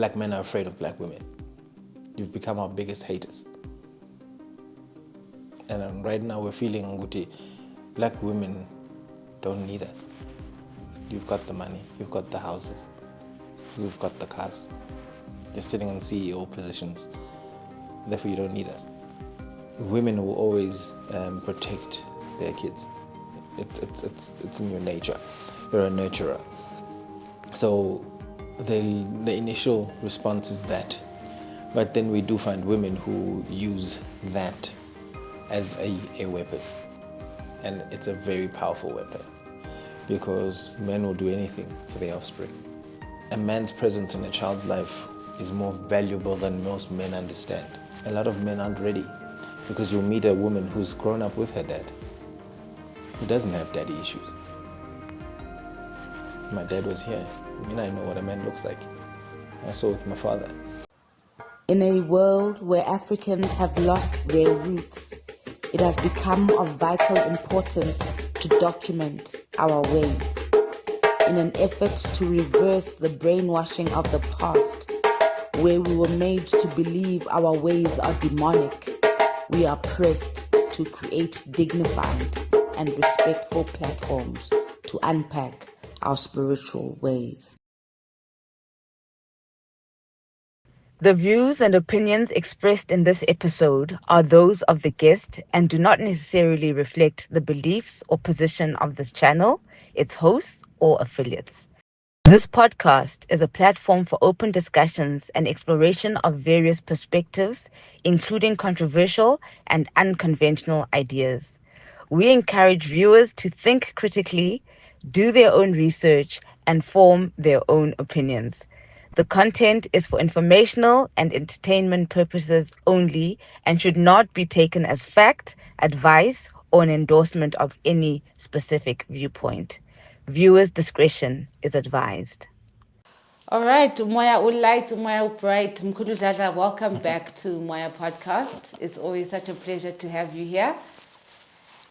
black men are afraid of black women. You've become our biggest haters. And right now we're feeling Nguti, black women don't need us. You've got the money, you've got the houses, you've got the cars. You're sitting in CEO positions. Therefore, you don't need us. Women will always protect their kids. It's in your nature. You're a nurturer. So the initial response is that. But then we do find women who use that as a weapon. And it's a very powerful weapon because men will do anything for their offspring. A man's presence in a child's life is more valuable than most men understand. A lot of men aren't ready because you'll meet a woman who's grown up with her dad, who doesn't have daddy issues. My dad was here. I mean, I know what a man looks like. I saw it with my father. In a world where Africans have lost their roots, it has become of vital importance to document our ways. In an effort to reverse the brainwashing of the past, where we were made to believe our ways are demonic, we are pressed to create dignified and respectful platforms to unpack our spiritual ways. The views and opinions expressed in this episode are those of the guest and do not necessarily reflect the beliefs or position of this channel, its hosts, or affiliates. This podcast is a platform for open discussions and exploration of various perspectives, including controversial and unconventional ideas. We encourage viewers to think critically, do their own research, and form their own opinions. The content is for informational and entertainment purposes only and should not be taken as fact, advice, or an endorsement of any specific viewpoint. Viewers' discretion is advised. All right, Moya Ulight, Moya Upright, Mkhulu Dladla, welcome back to Moya Podcast. It's always such a pleasure to have you here.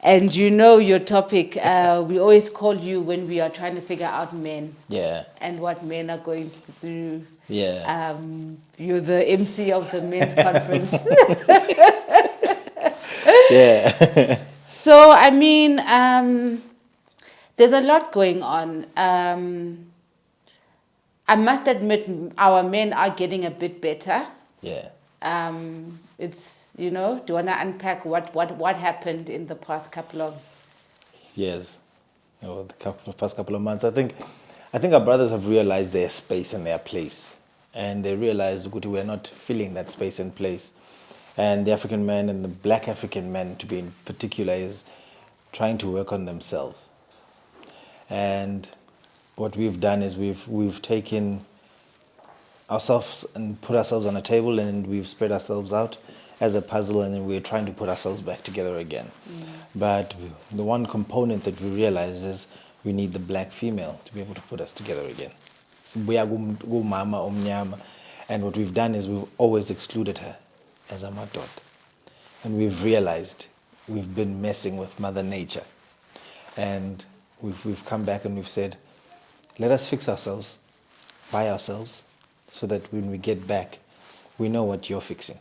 And you know your topic, we always call you when we are trying to figure out men. Yeah. And what men are going through. Yeah. You're the MC of the men's conference. Yeah. So, I mean, there's a lot going on. I must admit, our men are getting a bit better. Yeah. It's, do you want to unpack what happened in the past couple of years, the past couple of months? I think our brothers have realized their space and their place, and they realized that we're not filling that space and place. And the African man and the black African man, to be in particular, is trying to work on themselves. And what we've done is we've taken ourselves and put ourselves on a table, and we've spread ourselves out as a puzzle, and then we're trying to put ourselves back together again. But the one component that we realize is we need the black female to be able to put us together again. And what we've done is we've always excluded her as a madod. And we've realized we've been messing with Mother Nature. And we've come back and we've said, let us fix ourselves by ourselves so that when we get back, we know what you're fixing.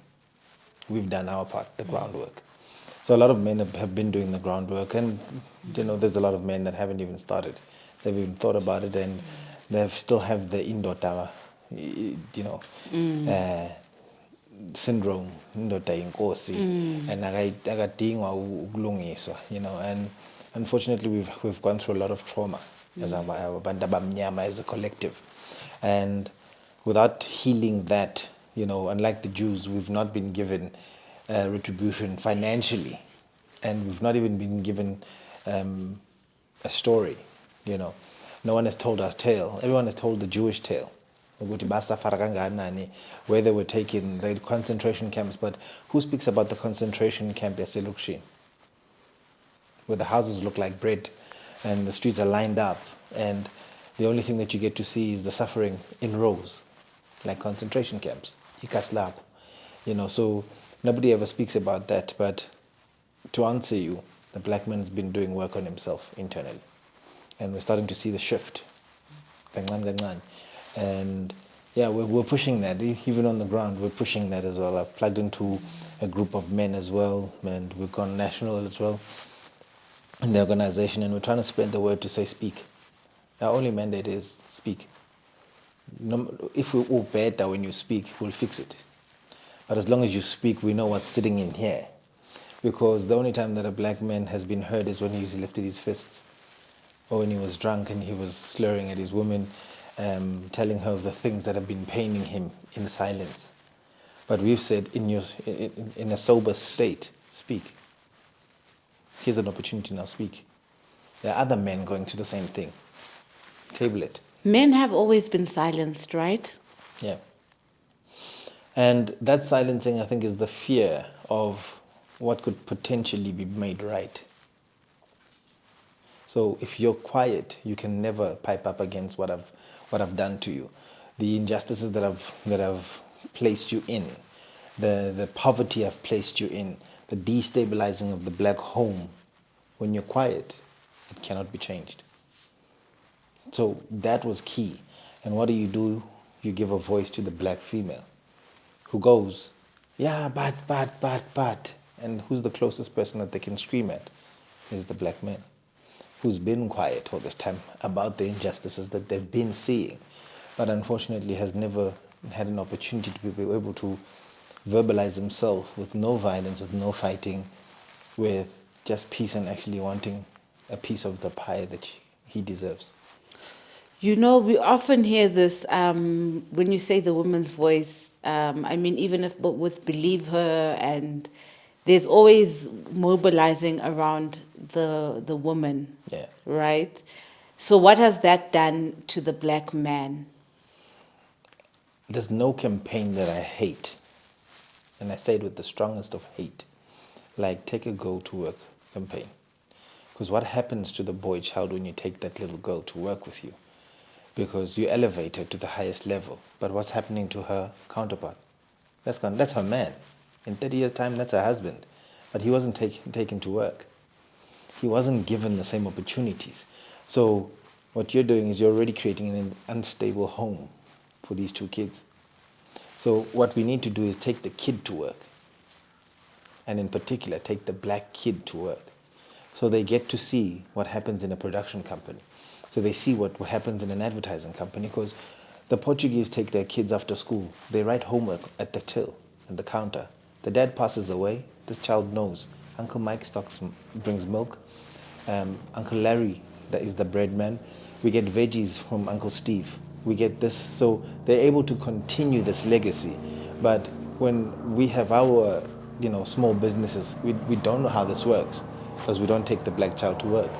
We've done our part, the groundwork. So a lot of men have been doing the groundwork, and there's a lot of men that haven't even started. They've even thought about it, and they still have the indota, syndrome, indota inkosi, and akadingwa ukulungiswa, and unfortunately we've gone through a lot of trauma as abantu abamnyama as a collective, and without healing that, unlike the Jews, we've not been given retribution financially, and we've not even been given a story. No one has told our tale. Everyone has told the Jewish tale, where they were taken, the concentration camps. But who speaks about the concentration camp as Selukshin, where the houses look like bread and the streets are lined up, and the only thing that you get to see is the suffering in rows, like concentration camps, ikaslab. So nobody ever speaks about that. But to answer you, the black man has been doing work on himself internally, and we're starting to see the shift. And Yeah, we're pushing that. Even on the ground, we're pushing that as well. I've plugged into a group of men as well, and we've gone national as well in the organization, and we're trying to spread the word to say speak. Our only mandate is speak. No, if we all better when you speak, we'll fix it. But as long as you speak, we know what's sitting in here. Because the only time that a black man has been heard is when he lifted his fists, or when he was drunk and he was slurring at his woman, telling her of the things that have been paining him in silence. But we've said, in a sober state, speak. Here's an opportunity now, speak. There are other men going to the same thing. Table it. Men have always been silenced, right? Yeah. And that silencing, I think, is the fear of what could potentially be made right. So if you're quiet, you can never pipe up against what I've done to you, the injustices that I've placed you in, the poverty I've placed you in, the destabilizing of the black home. When you're quiet, it cannot be changed. So that was key. And what do? You give a voice to the black female who goes, yeah, but. And who's the closest person that they can scream at? Is the black man, who's been quiet all this time about the injustices that they've been seeing, but unfortunately has never had an opportunity to be able to verbalize himself with no violence, with no fighting, with just peace and actually wanting a piece of the pie that he deserves. You know, we often hear this when you say the woman's voice. I mean, even if but with Believe Her, and there's always mobilizing around the woman. Yeah. Right? So what has that done to the black man? There's no campaign that I hate, and I say it with the strongest of hate, like take a girl to work campaign. Because what happens to the boy child when you take that little girl to work with you? Because you elevate her to the highest level. But what's happening to her counterpart? That's her man. In 30 years' time, that's her husband. But he wasn't taken to work. He wasn't given the same opportunities. So what you're doing is you're already creating an unstable home for these two kids. So what we need to do is take the kid to work. And in particular, take the black kid to work. So they get to see what happens in a production company. So they see what happens in an advertising company, because the Portuguese take their kids after school. They write homework at the till, at the counter. The dad passes away. This child knows. Uncle Mike brings milk. Uncle Larry, that is the bread man. We get veggies from Uncle Steve. We get this. So they're able to continue this legacy. But when we have our, small businesses, we don't know how this works, because we don't take the black child to work.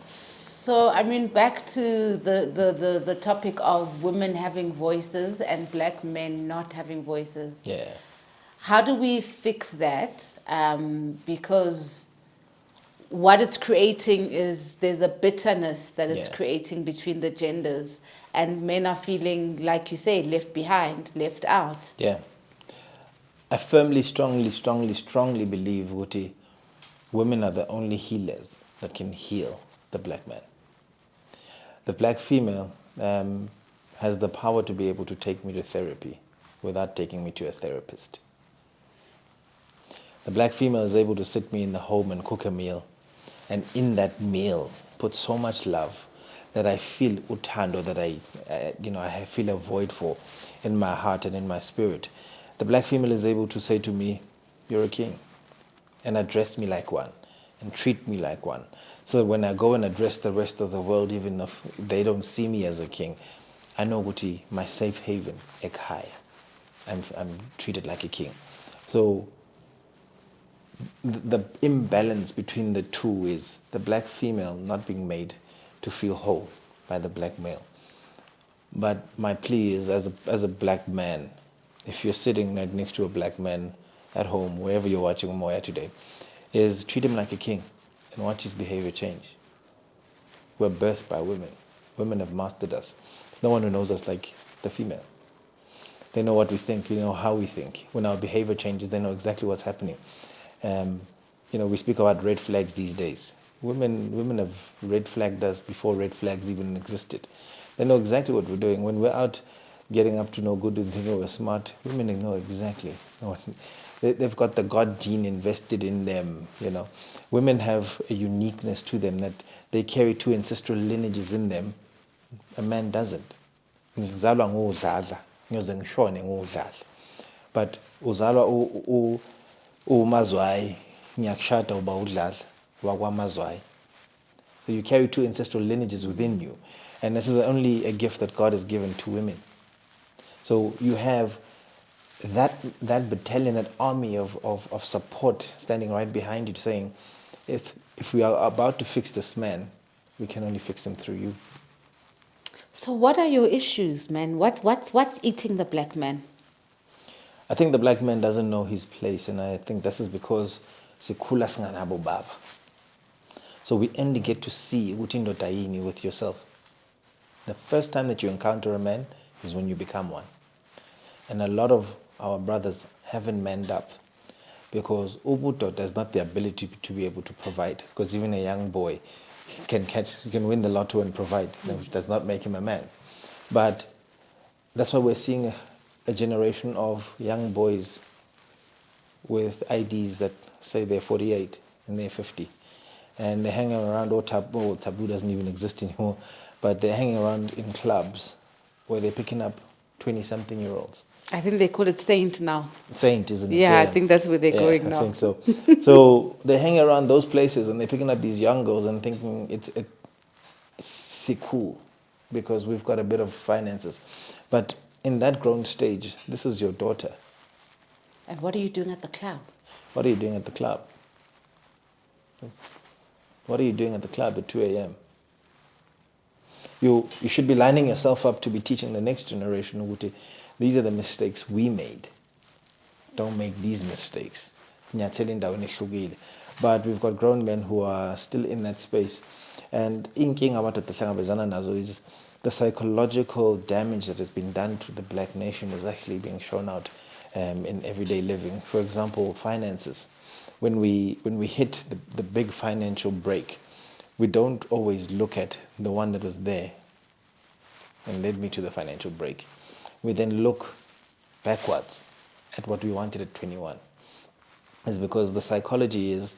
So, I mean, back to the topic of women having voices and black men not having voices. Yeah. How do we fix that? Because what it's creating is there's a bitterness that it's creating between the genders, and men are feeling, like you say, left behind, left out. Yeah. I firmly, strongly believe, Wuti, women are the only healers that can heal the black man. The black female has the power to be able to take me to therapy without taking me to a therapist. The black female is able to sit me in the home and cook a meal, and in that meal put so much love that I feel utando, that I feel a void for in my heart and in my spirit. The black female is able to say to me, "You're a king," and address me like one, and treat me like one. So that when I go and address the rest of the world, even if they don't see me as a king, I know Guti, my safe haven, ekhaya. I'm treated like a king. So the imbalance between the two is the black female not being made to feel whole by the black male. But my plea is, as a black man, if you're sitting right next to a black man at home, wherever you're watching Moya today, is treat him like a king and watch his behavior change. We're birthed by women. Women have mastered us. There's no one who knows us like the female. They know what we think, how we think. When our behavior changes, they know exactly what's happening. We speak about red flags these days. Women have red flagged us before red flags even existed. They know exactly what we're doing. When we're out getting up to no good and thinking we're smart. Women know exactly what they've got. The God gene invested in them. Women have a uniqueness to them that they carry two ancestral lineages in them. A man doesn't. Ngizalwa ngudladla, ngiyoze ngishone ngudladla. But uzalwa umazwayi, ngiyakushada uba udladla wakwamazwayi. So you carry two ancestral lineages within you. And this is only a gift that God has given to women. So you have that battalion, that army of support standing right behind you saying, if we are about to fix this man, we can only fix him through you. So what are your issues, man? What's eating the black man? I think the black man doesn't know his place, and I think this is because sikhula singanabo baba. So we only get to see ukuthi indoda yini with yourself. The first time that you encounter a man is when you become one. And a lot of our brothers haven't manned up because ubudoda has not the ability to be able to provide. Because even a young boy can win the lotto and provide, which does not make him a man. But that's why we're seeing a generation of young boys with IDs that say they're 48 and they're 50. And they're hanging around, taboo doesn't even exist anymore, but they're hanging around in clubs where they're picking up 20-something-year-olds. I think they call it saint now. Saint, isn't it? Yeah, I think that's where they're going now. I think so. So they hang around those places and they're picking up these young girls and thinking it's cool because we've got a bit of finances. But in that grown stage, this is your daughter. And what are you doing at the club? What are you doing at the club? What are you doing at the club at 2 a.m.? You should be lining yourself up to be teaching the next generation, ukuthi these are the mistakes we made. Don't make these mistakes. But we've got grown men who are still in that space. And inkinga abadoda hlangabezana nazo is the psychological damage that has been done to the black nation is actually being shown out in everyday living. For example, finances. When we hit the big financial break, we don't always look at the one that was there and led me to the financial break. We then look backwards at what we wanted at 21. It's because the psychology is,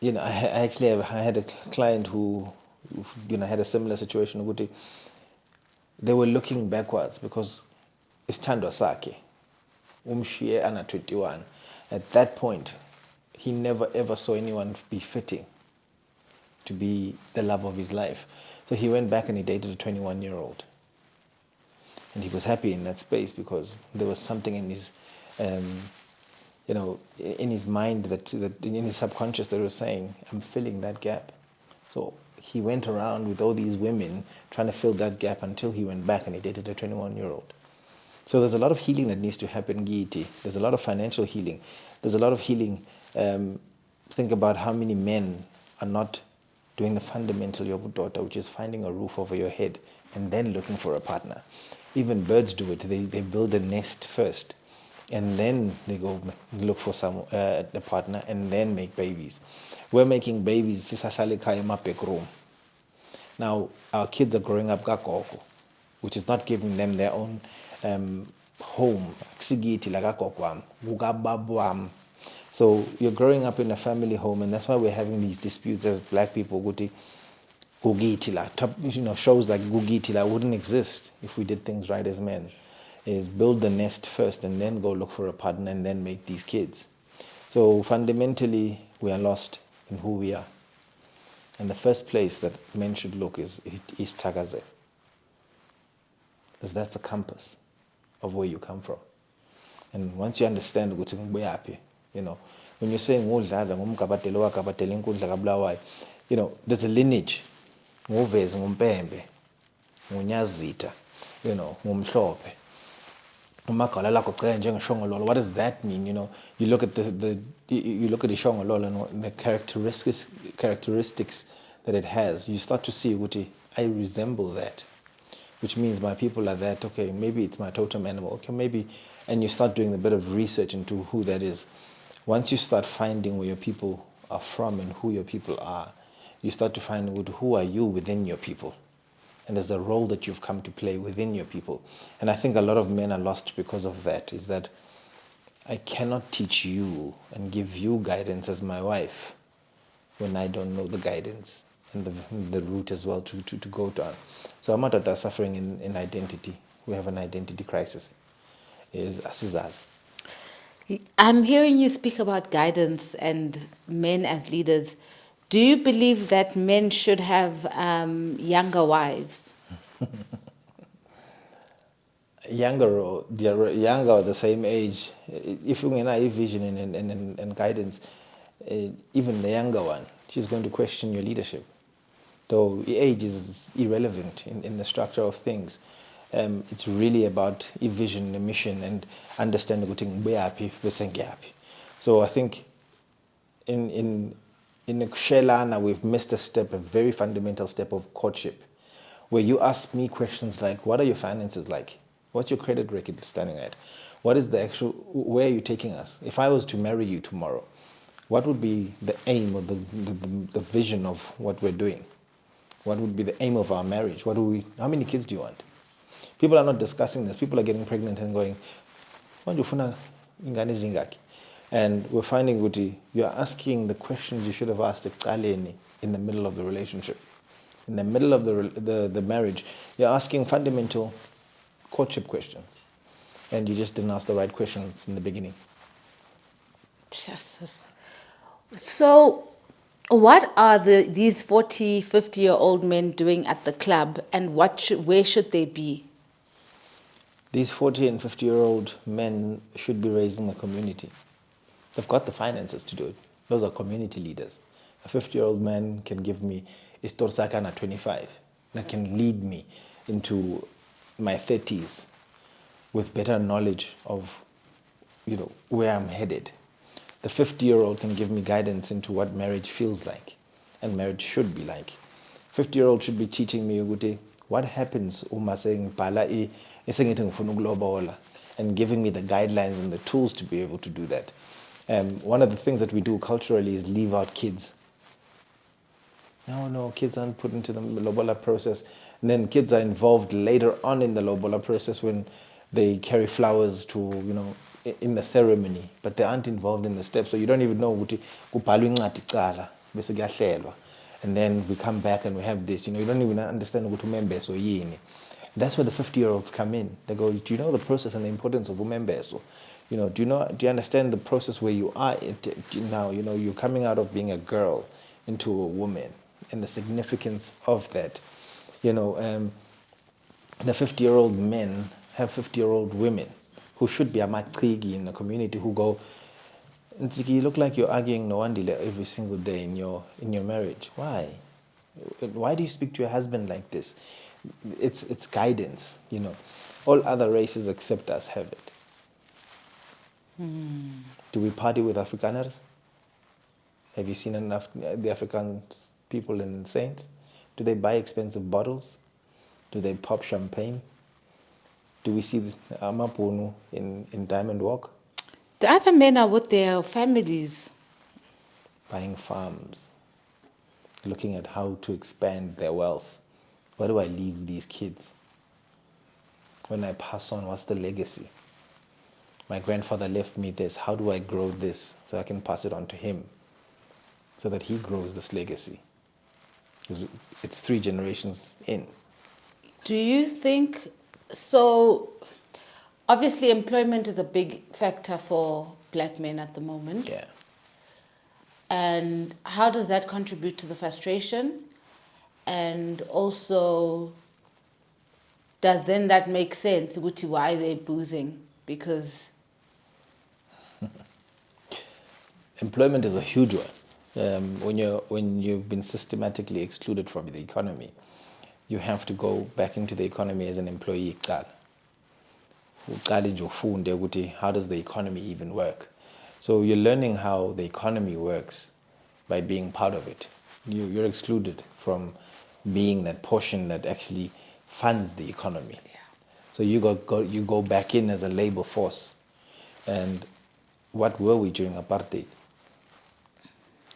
I had a client who had a similar situation. They were looking backwards because isithandwa sakhe umshiye ana 21. At that point, he never ever saw anyone be fitting to be the love of his life. So he went back and he dated a 21-year-old. And he was happy in that space because there was something in his, in his mind, that in his subconscious that was saying, I'm filling that gap. So he went around with all these women trying to fill that gap until he went back and he dated a 21-year-old. So there's a lot of healing that needs to happen, Giti. There's a lot of financial healing. There's a lot of healing. Think about how many men are not doing the fundamental yobudoda, which is finding a roof over your head and then looking for a partner. Even birds do it. They build a nest first, and then they go look for a partner and then make babies. We're making babies sisahlale in my back room. Now our kids are growing up kakoko, which is not giving them their own home. So you're growing up in a family home, and that's why we're having these disputes as black people. Shows like Gugitila wouldn't exist if we did things right as men. Is build the nest first and then go look for a partner and then make these kids. So fundamentally, we are lost in who we are. And the first place that men should look is Isithakazelo. Because that's the compass of where you come from. And once you understand ukuthi ngibuyaphi, when you're saying ngudladla ngumgabatelo wagabatela inkundla kaBulawayo, there's a lineage. Nguvezi ngumpembe, ngunyazitha, ngumhlophe. Umagala lakho gcwele njengeshongololo. What does that mean? You look at the shongololo and the characteristics that it has. You start to see ukuthi I resemble that. Which means my people are that, okay, maybe it's my totem animal, okay, maybe, and you start doing a bit of research into who that is. Once you start finding where your people are from and who your people are, you start to find who are you within your people. and there's a role that you've come to play within your people. And I think a lot of men are lost because of that, is that I cannot teach you and give you guidance as my wife when I don't know the guidance and the route as well to go down. So amadoda are suffering in identity. We have an identity crisis. Is asizas. I'm hearing you speak about guidance and men as leaders. Do you believe that men should have younger wives? Younger or the same age. If you have vision and guidance, even the younger one, she's going to question your leadership. Though age is irrelevant in the structure of things. It's really about a vision, a mission, and understanding what we're happy, So I think in the Kushelana, we've missed a step, a very fundamental step of courtship, where you ask me questions like, what are your finances like? What's your credit record standing at? What is the actual, where are you taking us? If I was to marry you tomorrow, what would be the aim or the vision of what we're doing? What would be the aim of our marriage? How many kids do you want? People are not discussing this. People are getting pregnant and going, "Manje ingane zingaki?" And we're finding Guti, you're asking the questions you should have asked in the middle of the relationship. In the middle of the marriage, you're asking fundamental courtship questions. And you just didn't ask the right questions in the beginning. Jesus. So, what are these 40, 50-year-old men doing at the club, and where should they be? These 40 and 50-year-old men should be raising a community. They've got the finances to do it. Those are community leaders. A 50-year-old man can give me Istorsakana at 25 that can lead me into my 30s with better knowledge of where I'm headed. The 50-year-old can give me guidance into what marriage feels like and marriage should be like. 50-year-old should be teaching me what happens uma sengibhala esengithi ngifuna ukulobola and giving me the guidelines and the tools to be able to do that. One of the things that we do culturally is leave out kids. No, kids aren't put into the lobola process. And then kids are involved later on in the lobola process when they carry flowers to, in the ceremony, but they aren't involved in the steps. So you don't even know ukuthi kubhalwe incwadi kuqala bese kuyahlelwa. And then we come back and we have this, you don't even understand ukuthi umembeso yini. That's where the 50-year-olds come in. They go, do you know the process and the importance of umembeso? Do you understand the process where you are now? You're coming out of being a girl into a woman and the significance of that. The 50-year-old men have 50-year-old women who should be a matrigi in the community who go, Ntsiki, you look like you're arguing no Wandile every single day in your marriage. Why? Why do you speak to your husband like this? It's guidance, All other races except us have it. Do we party with Afrikaners? Have you seen enough the African people in Saints? Do they buy expensive bottles? Do they pop champagne? Do we see Amapunu in Diamond Walk? The other men are with their families. Buying farms, looking at how to expand their wealth. Where do I leave these kids? When I pass on, what's the legacy? My grandfather left me this. How do I grow this so I can pass it on to him so that he grows this legacy? Because it's 3 generations in. Do you think so? Obviously, employment is a big factor for black men at the moment. Yeah. And how does that contribute to the frustration? And also, does then that make sense? Why they're boozing? Because employment is a huge one. When you've been systematically excluded from the economy, you have to go back into the economy as an employee. How does the economy even work? So you're learning how the economy works by being part of it. You're excluded from being that portion that actually funds the economy. Yeah. So you go back in as a labor force. And what were we during apartheid?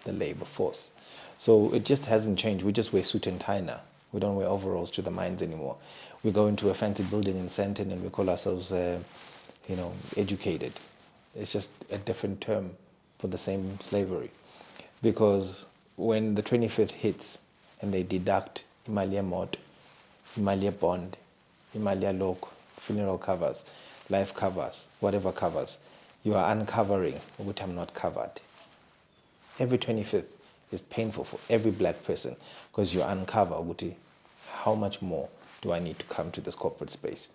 The labor force. So it just hasn't changed. We just wear suit and tie now. We don't wear overalls to the mines anymore. We go into a fancy building in Sandton and we call ourselves, educated. It's just a different term for the same slavery. Because when the 25th hits and they deduct Imalia Mod, Imalia Bond, Imalia Lok, funeral covers, life covers, whatever covers, you are uncovering what I'm not covered. Every 25th is painful for every black person because you uncover ukuthi, how much more do I need to come to this corporate space?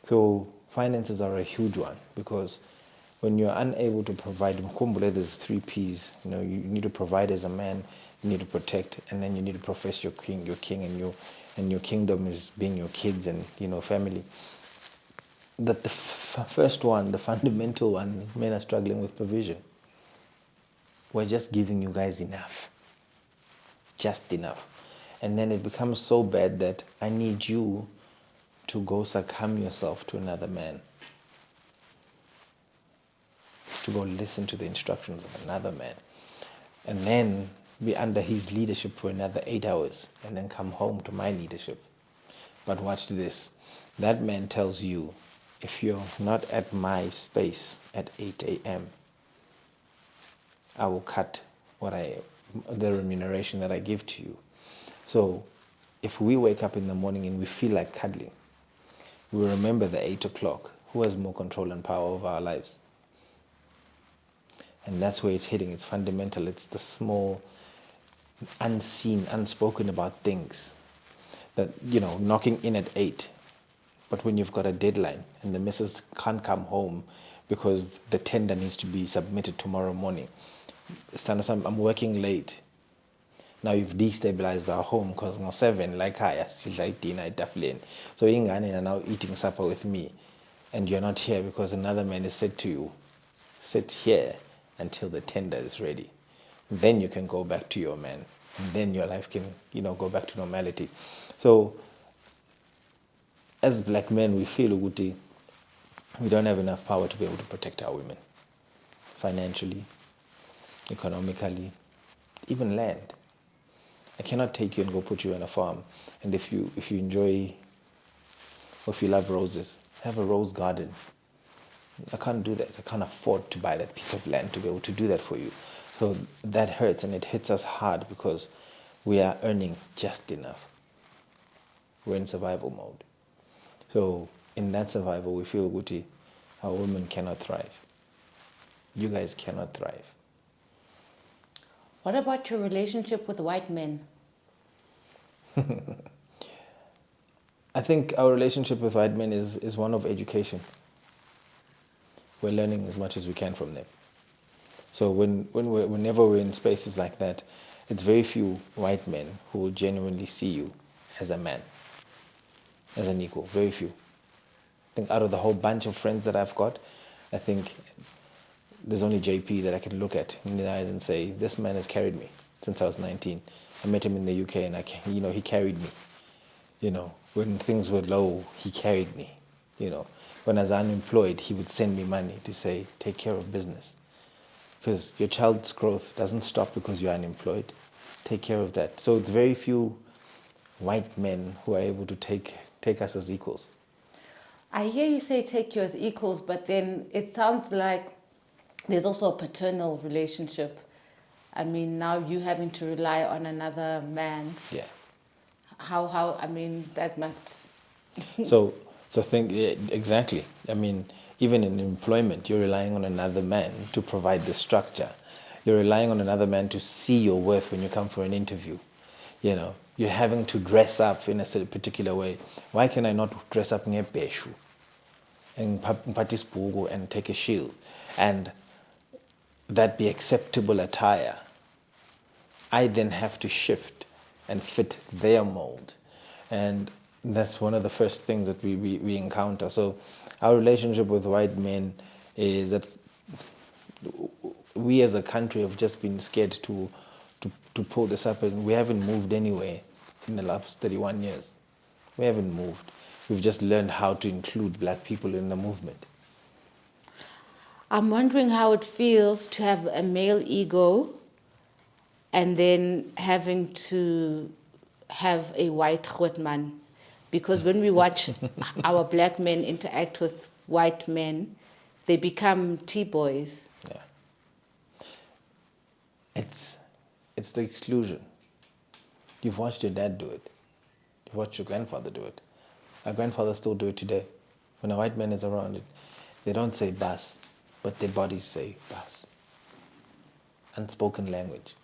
So finances are a huge one because when you're unable to provide, there's 3 P's. You need to provide as a man, you need to protect, and then you need to profess your king, and your kingdom is being your kids and family. That the first one, the fundamental one, men are struggling with provision. We're just giving you guys enough, just enough, and then it becomes so bad that I need you to go succumb yourself to another man, to go listen to the instructions of another man, and then be under his leadership for another 8 hours, and then come home to my leadership. But watch this. That man tells you, if you're not at my space at 8 a.m., I will cut the remuneration that I give to you. So if we wake up in the morning and we feel like cuddling, we remember the 8 o'clock. Who has more control and power over our lives? And that's where it's hitting. It's fundamental. It's the small, unseen, unspoken about things that, knocking in at 8. But when you've got a deadline and the missus can't come home because the tender needs to be submitted tomorrow morning, I'm working late. Now you've destabilized our home because now 7, like I sidla dinner etafuleni. So ingane are now eating supper with me, and you're not here because another man has said to you, sit here until the tender is ready. Then you can go back to your man, and then your life can, go back to normality. So as black men, we feel we don't have enough power to be able to protect our women, financially, economically, even land. I cannot take you and go put you on a farm, and if you enjoy, or if you love roses, have a rose garden. I can't do that. I can't afford to buy that piece of land to be able to do that for you. So that hurts, and it hits us hard because we are earning just enough. We're in survival mode. So in that survival, we feel Guti, our women cannot thrive. You guys cannot thrive. What about your relationship with white men? I think our relationship with white men is one of education. We're learning as much as we can from them. So whenever we're in spaces like that, it's very few white men who will genuinely see you as a man, as an equal. Very few. I think out of the whole bunch of friends that I've got, I think there's only JP that I can look at in the eyes and say, this man has carried me since I was 19. I met him in the UK and he carried me. When things were low, he carried me. When I was unemployed, he would send me money to say, take care of business. Because your child's growth doesn't stop because you're unemployed. Take care of that. So it's very few white men who are able to take us as equals. I hear you say take you as equals, but then it sounds like there's also a paternal relationship. I mean, now you having to rely on another man. Yeah. How that must... So think, yeah, exactly. I mean, even in employment, you're relying on another man to provide the structure. You're relying on another man to see your worth when you come for an interview. You're having to dress up in a particular way. Why can I not dress up in a beshu and patisbugu and take a shield and that be acceptable attire? I then have to shift and fit their mold. And that's one of the first things that we encounter. So our relationship with white men is that we as a country have just been scared to pull this up, and we haven't moved anywhere in the last 31 years. We haven't moved. We've just learned how to include black people in the movement. I'm wondering how it feels to have a male ego and then having to have a white grootman, because when we watch our black men interact with white men, they become T-boys. Yeah. It's the exclusion. You've watched your dad do it. You've watched your grandfather do it. Our grandfathers still do it today. When a white man is around it, they don't say bas, but their bodies say bas. Unspoken language.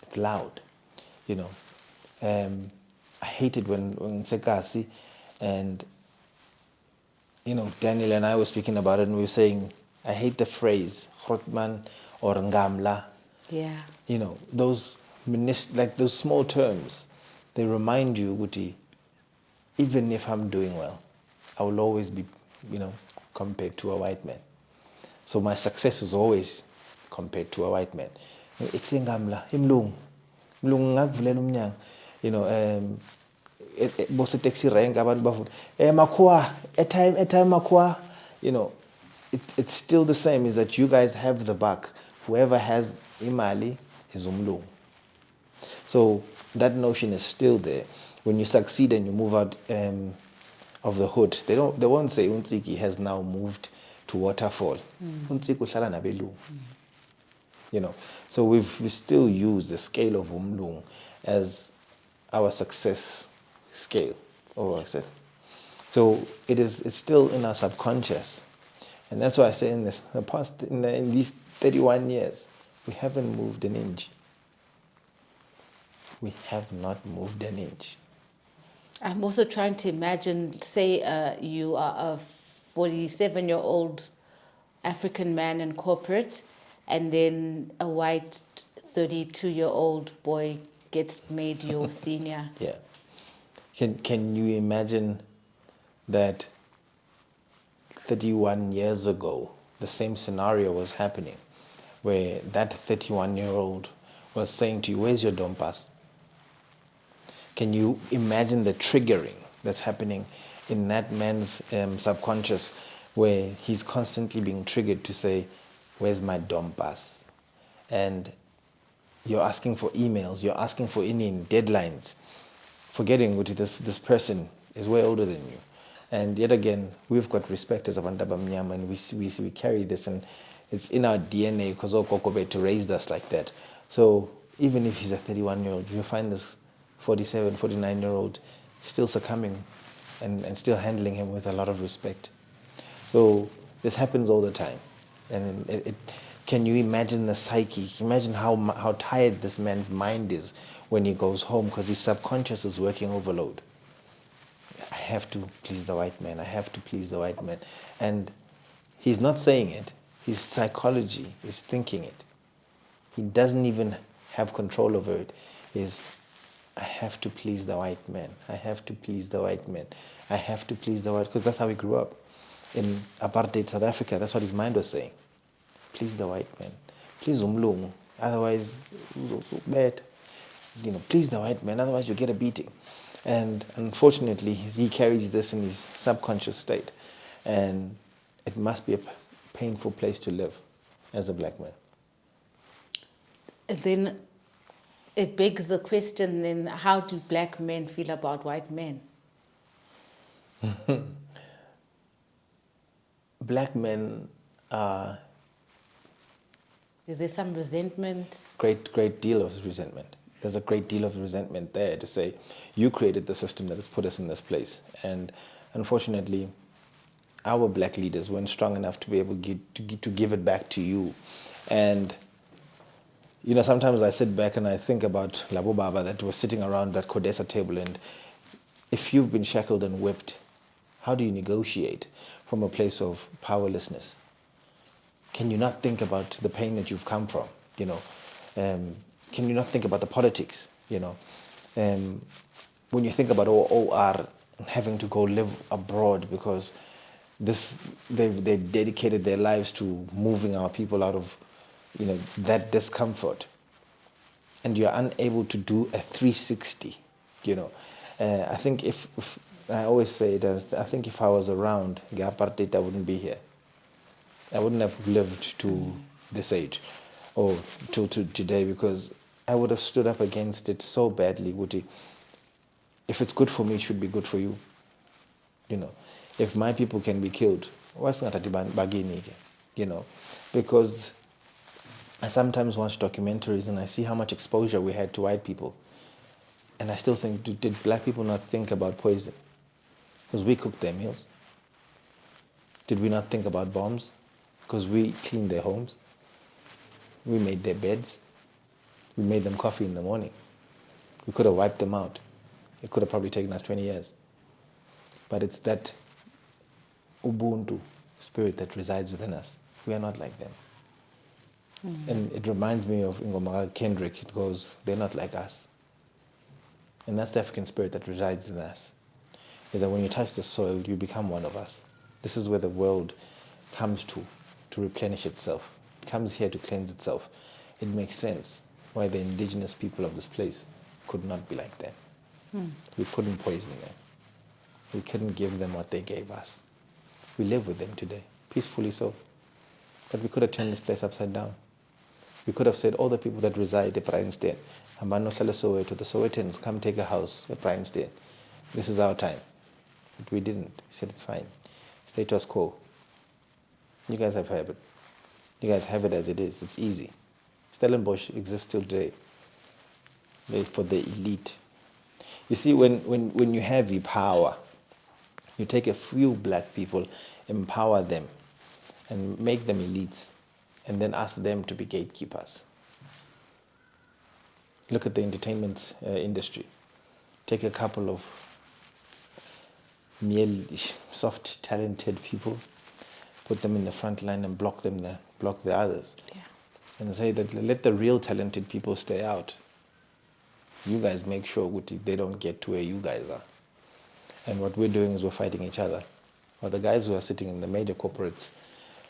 It's loud, you know. I hate it when Sekasi and, you know, Daniel and I were speaking about it and we were saying, I hate the phrase, Khotman or Ngamla. Yeah. You know, those like those small terms, they remind you, Guti, even if I'm doing well, I will always be, you know, compared to a white man. So my success is always compared to a white man. Iksingamla, imlung, mlung ngakvulela umnyango. You know, bose taxi rank abantu bavuka. Makwa, airtime makwa. You know, it's still the same. Is that you guys have the buck. Whoever has imali is umlung. So that notion is still there. When you succeed and you move out of the hood, they won't say Unsiki has now moved to Waterfall. Unsiki uhlala nabelungu. You know, so we still use the scale of umlung as our success scale. So it's still in our subconscious, and that's why I say in these 31 years, we haven't moved an inch. We have not moved an inch. I'm also trying to imagine, say you are a 47-year-old African man in corporate, and then a white 32-year-old boy gets made your senior. Yeah. Can you imagine that 31 years ago, the same scenario was happening, where that 31-year-old was saying to you, where's your dompas? Can you imagine the triggering that's happening in that man's subconscious, where he's constantly being triggered to say, where's my dompas? And you're asking for emails, you're asking for any deadlines, forgetting what this person is way older than you. And yet again, we've got respect as abantu abamnyama, and we carry this, and it's in our DNA because Okoko raised us like that. So even if he's a 31-year-old, you find this 47, 49-year-old still succumbing and still handling him with a lot of respect. So this happens all the time. And can you imagine the psyche? Imagine how tired this man's mind is when he goes home, because his subconscious is working overload. I have to please the white man. I have to please the white man. And he's not saying it. His psychology is thinking it. He doesn't even have control over it. I have to please the white man. I have to please the white man. I have to please the white, because that's how he grew up. In apartheid South Africa, that's what his mind was saying. Please the white man. Please umlungu. Otherwise, bad. You know, please the white man. Otherwise, you get a beating. And unfortunately, he carries this in his subconscious state. And it must be a painful place to live as a black man. And then it begs the question, then, how do black men feel about white men? Black men are... Is there some resentment? Great deal of resentment. There's a great deal of resentment there to say, you created the system that has put us in this place. And unfortunately, our black leaders weren't strong enough to be able to give it back to you. And, you know, sometimes I sit back and I think about Labo Baba that was sitting around that Kodesa table, and if you've been shackled and whipped, how do you negotiate from a place of powerlessness? Can you not think about the pain that you've come from, you know? Can you not think about the politics, you know? When you think about OR having to go live abroad because they dedicated their lives to moving our people out of, you know, that discomfort, and you're unable to do a 360, you know. I think if I always say it as, I think if I was around the apartheid, I wouldn't be here. I wouldn't have lived to this age or to today, because I would have stood up against it so badly, Guti. If it's good for me, it should be good for you. You know, if my people can be killed, what's not bagini? You know, because I sometimes watch documentaries and I see how much exposure we had to white people. And I still think, did black people not think about poison? Because we cooked their meals. Did we not think about bombs? Because we cleaned their homes. We made their beds. We made them coffee in the morning. We could have wiped them out. It could have probably taken us 20 years. But it's that Ubuntu spirit that resides within us. We are not like them. And it reminds me of Ngoma Kendrick. It goes, they're not like us. And that's the African spirit that resides in us. Is that when you touch the soil, you become one of us. This is where the world comes to replenish itself. It comes here to cleanse itself. It makes sense why the indigenous people of this place could not be like them. We couldn't poison them. We couldn't give them what they gave us. We live with them today, peacefully so. But we could have turned this place upside down. We could have said, all the people that reside at Bryanston, Ambano Sala Soweto, the Sowetans, come take a house at Bryanston. This is our time. But we didn't. We said, it's fine. Status quo. You guys have it. You guys have it as it is. It's easy. Stellenbosch exists till today. For the elite. You see, when you have the power, you take a few black people, empower them, and make them elites, and then ask them to be gatekeepers. Look at the entertainment industry. Take a couple of soft, talented people, put them in the front line and block the others. Yeah. And say that let the real talented people stay out. You guys make sure they don't get to where you guys are. And what we're doing is we're fighting each other. Or the guys who are sitting in the major corporates,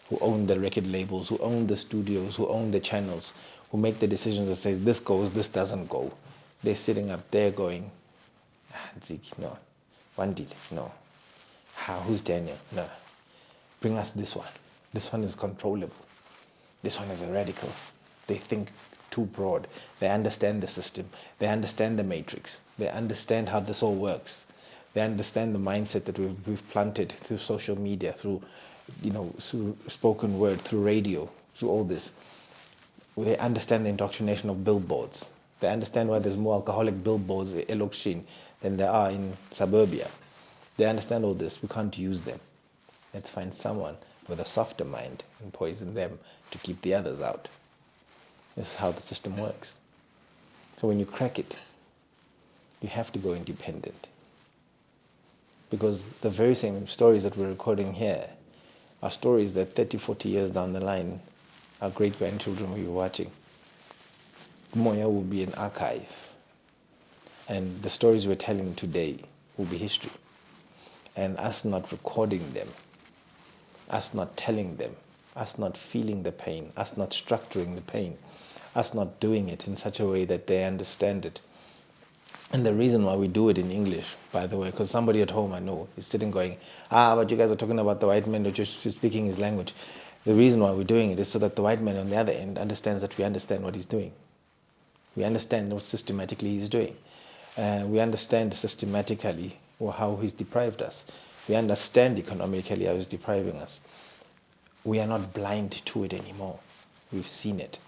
who own the record labels, who own the studios, who own the channels, who make the decisions that say this goes, this doesn't go. They're sitting up there going, Ziki, no. Wandile, no. Who's Daniel? No. Bring us this one. This one is controllable. This one is a radical. They think too broad. They understand the system. They understand the matrix. They understand how this all works. They understand the mindset that we've planted through social media, through spoken word, through radio, through all this. They understand the indoctrination of billboards. They understand why there's more alcoholic billboards in Elokshin than there are in suburbia. They understand all this. We can't use them. Let's find someone with a softer mind and poison them to keep the others out. This is how the system works. So when you crack it, you have to go independent. Because the very same stories that we're recording here are stories that 30, 40 years down the line, our great-grandchildren will be watching. Moya will be an archive. And the stories we're telling today will be history. And us not recording them, us not telling them, us not feeling the pain, us not structuring the pain, us not doing it in such a way that they understand it. And the reason why we do it in English, by the way, because somebody at home I know is sitting going, but you guys are talking about the white man that you're speaking his language. The reason why we're doing it is so that the white man on the other end understands that we understand what he's doing. We understand what systematically he's doing. We understand systematically how he's deprived us. We understand economically how he's depriving us. We are not blind to it anymore. We've seen it.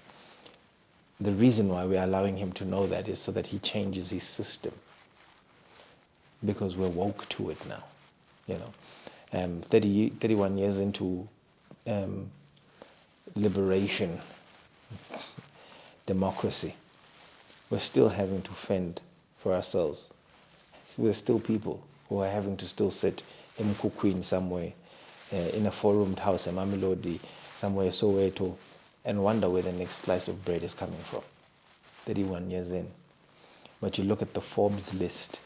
The reason why we are allowing him to know that is so that he changes his system. Because we're woke to it now. 31 years into liberation, democracy, we're still having to fend for ourselves. We're still people who are having to still sit in Kukwin somewhere, in a four-roomed house in Mamelodi, somewhere Soweto, and wonder where the next slice of bread is coming from. 31 years in. But you look at the Forbes list,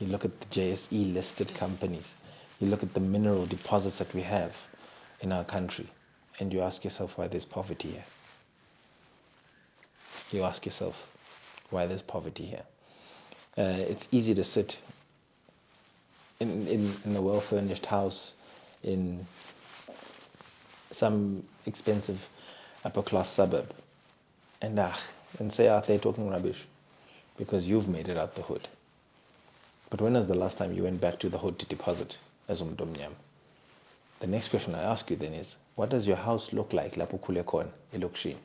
you look at the JSE listed companies, you look at the mineral deposits that we have in our country, and you ask yourself why there's poverty here. You ask yourself why there's poverty here. It's easy to sit in a well-furnished house in some expensive upper-class suburb and say, they're talking rubbish because you've made it out the hood. But when was the last time you went back to the Hoti deposit as umdomnyam? The next question I ask you then is, what does your house look like lapho ukhule khona elokishini?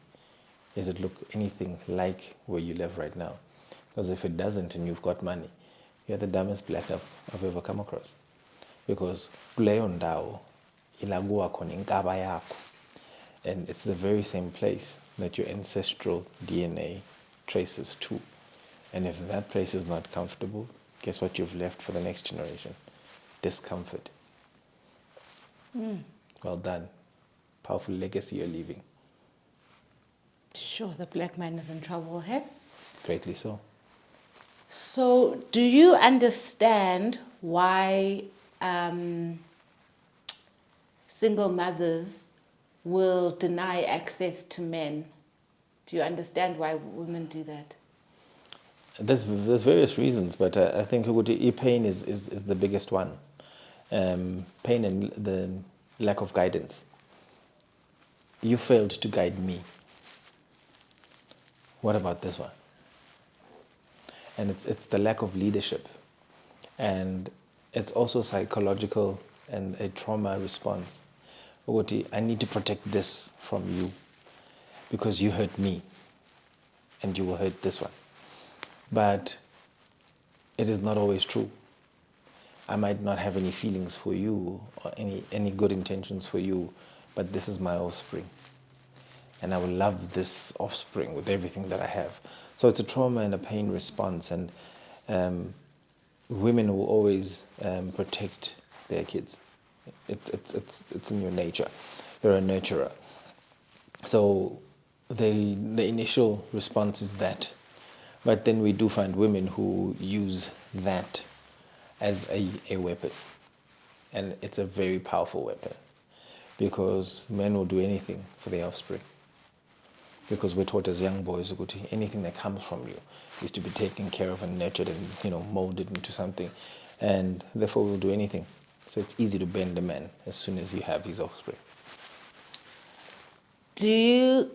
Does it look anything like where you live right now? Because if it doesn't and you've got money, you're the dumbest black I've ever come across. Because kuleyo ndawo ilakuwa khona inkaba yakho. And it's the very same place that your ancestral DNA traces to. And if that place is not comfortable, guess what you've left for the next generation? Discomfort. Well done. Powerful legacy you're leaving. Sure, the black man is in trouble, hey? Greatly so. So, do you understand why single mothers will deny access to men? Do you understand why women do that? There's various reasons, but I think pain is the biggest one. Pain and the lack of guidance. You failed to guide me. What about this one? And it's the lack of leadership. And it's also psychological and a trauma response. I need to protect this from you because you hurt me and you will hurt this one. But it is not always true. I might not have any feelings for you or any good intentions for you, but this is my offspring. And I will love this offspring with everything that I have. So it's a trauma and a pain response. And women will always protect their kids. It's in your nature. You're a nurturer. So the initial response is that. But then we do find women who use that as a weapon. And it's a very powerful weapon. Because men will do anything for their offspring. Because we're taught as young boys, anything that comes from you is to be taken care of and nurtured and molded into something. And therefore we'll do anything. So it's easy to bend a man as soon as you have his offspring. Do you,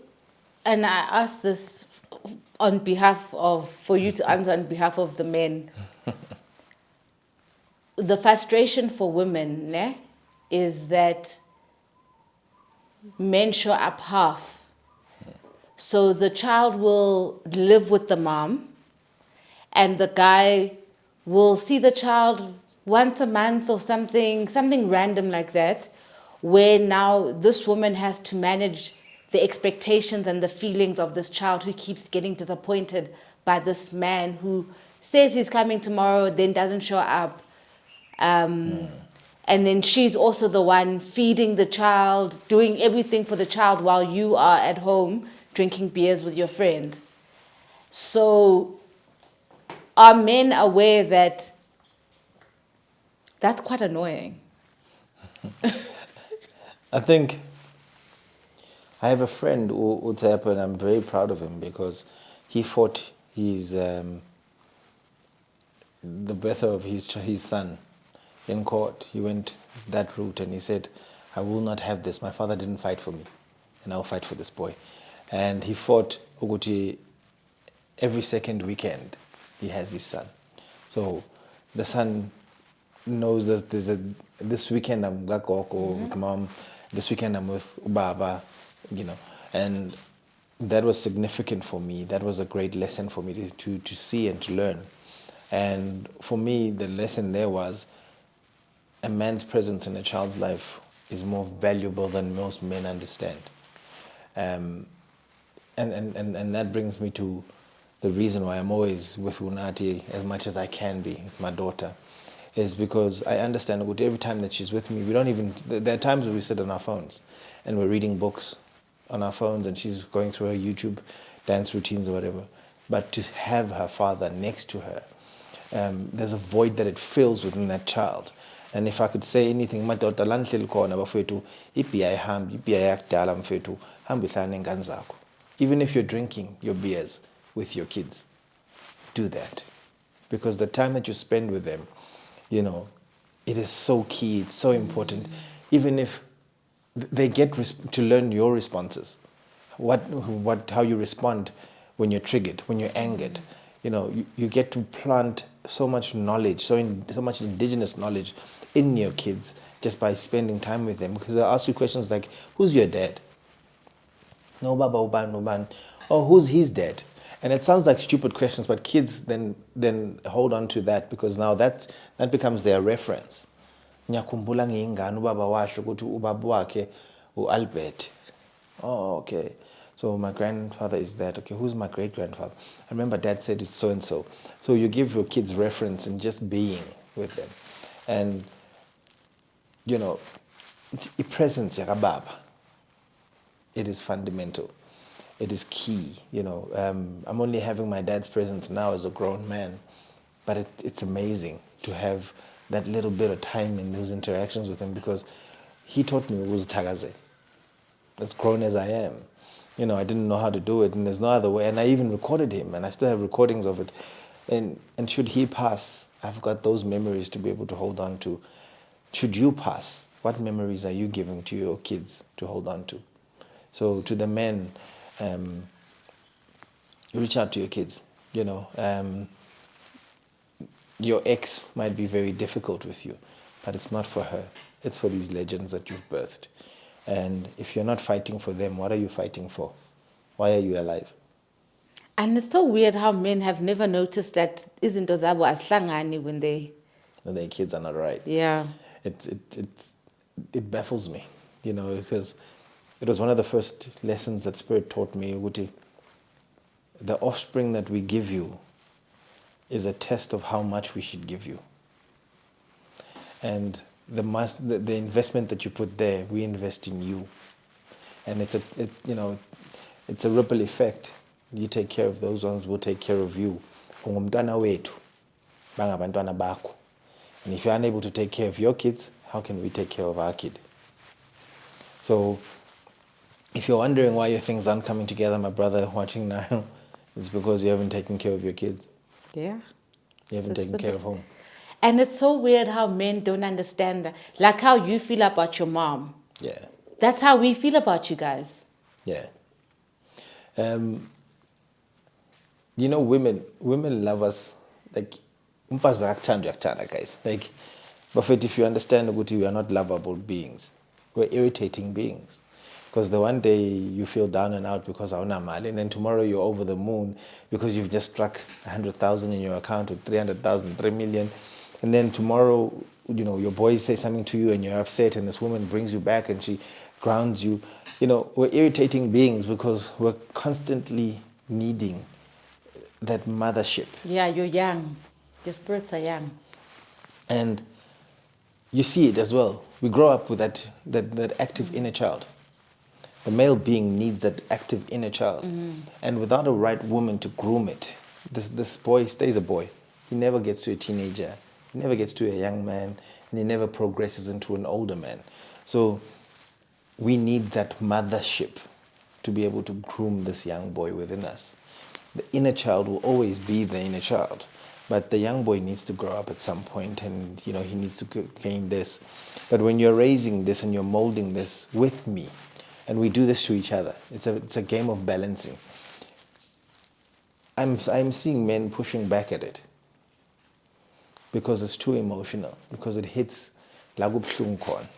and I ask this on behalf of, for you to answer on behalf of the men, the frustration for women is that men show up half. So the child will live with the mom and the guy will see the child once a month or something random like that, where now this woman has to manage the expectations and the feelings of this child who keeps getting disappointed by this man who says he's coming tomorrow, then doesn't show up. And then she's also the one feeding the child, doing everything for the child while you are at home drinking beers with your friend. So are men aware that that's quite annoying? I think I have a friend, Utsepa, and I'm very proud of him because he fought the birth of his son in court. He went that route and he said, I will not have this. My father didn't fight for me and I'll fight for this boy. And he fought Uguti every second weekend. He has his son. So the son knows that this weekend I'm with with mom, this weekend I'm with Baba, and that was significant for me. That was a great lesson for me to see and to learn. And for me, the lesson there was a man's presence in a child's life is more valuable than most men understand. And that brings me to the reason why I'm always with Unati as much as I can be with my daughter, is because I understand that every time that she's with me, there are times where we sit on our phones and we're reading books on our phones and she's going through her YouTube dance routines or whatever. But to have her father next to her, there's a void that it fills within that child. And if I could say anything, madoda lanhleli khona bafethu ibhiya ihambi ibhiya yakudala mfethu hamba ihlala nengane zakho. Even if you're drinking your beers with your kids, do that. Because the time that you spend with them, it is so key, it's so important. Even if they get to learn your responses, how you respond when you're triggered, when you're angered. you get to plant so much knowledge, so much indigenous knowledge in your kids just by spending time with them, because they'll ask you questions like, who's your dad? No, baba uban uban. Oh, who's his dad? And it sounds like stupid questions, but kids then hold on to that, because now that becomes their reference. Ngiyakhumbula ngiyingane ubaba washo ukuthi ubaba wakhe uAlbert. Oh, okay. So my grandfather is that. Okay, who's my great grandfather? I remember dad said it's so and so. So you give your kids reference in just being with them. And presence yakababa, it is fundamental. It is key. I'm only having my dad's presence now as a grown man, but it's amazing to have that little bit of time in those interactions with him, because he taught me Isithakazelo. As grown as I am, I didn't know how to do it, and there's no other way. And I even recorded him, and I still have recordings of it. And should he pass, I've got those memories to be able to hold on to. Should you pass, what memories are you giving to your kids to hold on to? So to the men, reach out to your kids. Your ex might be very difficult with you, but it's not for her. It's for these legends that you've birthed. And if you're not fighting for them, what are you fighting for? Why are you alive? And it's so weird how men have never noticed that izinto zabo azihlangani when Their kids are not right. Yeah. It baffles me, because it was one of the first lessons that Spirit taught me, Uguti. The offspring that we give you is a test of how much we should give you. And the investment that you put there, we invest in you. And it's a ripple effect. You take care of those ones, we'll take care of you. Ungumntwana wethu, bangabantwana bakho. And if you're unable to take care of your kids, how can we take care of our kid? So if you're wondering why your things aren't coming together, my brother watching now, it's because you haven't taken care of your kids. Yeah. You haven't taken care of home. And it's so weird how men don't understand that. Like how you feel about your mom. Yeah. That's how we feel about you guys. Yeah. Women love us like umfazi bayakuthanda uyakuthanda, guys. Like, but if you understand that we are not lovable beings, we're irritating beings. Because the one day you feel down and out because hauna mali, and then tomorrow you're over the moon because you've just struck 100,000 in your account, or 300,000, 3 million, and then tomorrow, your boys say something to you and you're upset, and this woman brings you back and she grounds you. We're irritating beings because we're constantly needing that mothership. Yeah, you're young. Your spirits are young. And you see it as well. We grow up with that active inner child. The male being needs that active inner child. Mm-hmm. And without a right woman to groom it, this boy stays a boy. He never gets to a teenager. He never gets to a young man. And he never progresses into an older man. So we need that mothership to be able to groom this young boy within us. The inner child will always be the inner child. But the young boy needs to grow up at some point, and he needs to gain this. But when you're raising this and you're molding this with me, and we do this to each other, it's a game of balancing. I'm seeing men pushing back at it because it's too emotional, because it hits lagubhlungu khona.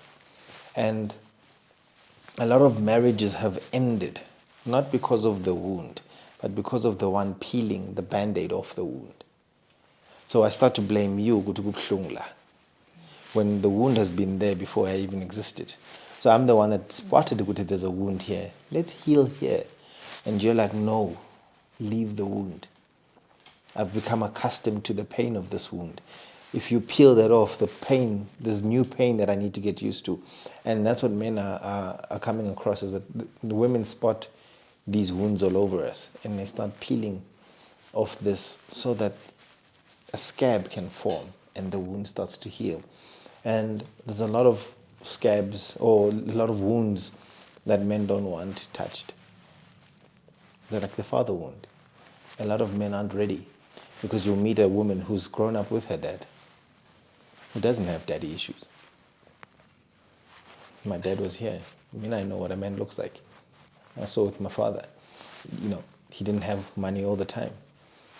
And a lot of marriages have ended, not because of the wound, but because of the one peeling the band-aid off the wound. So I start to blame you when the wound has been there before I even existed. So I'm the one that spotted there's a wound here. Let's heal here. And you're like, no, leave the wound. I've become accustomed to the pain of this wound. If you peel that off, the pain, there's new pain that I need to get used to. And that's what men are coming across, is that the women spot these wounds all over us, and they start peeling off this so that a scab can form and the wound starts to heal. And there's a lot of scabs or a lot of wounds that men don't want touched. They're like the father wound. A lot of men aren't ready, because you'll meet a woman who's grown up with her dad, who doesn't have daddy issues. My dad was here. I know what a man looks like. I saw with my father. He didn't have money all the time.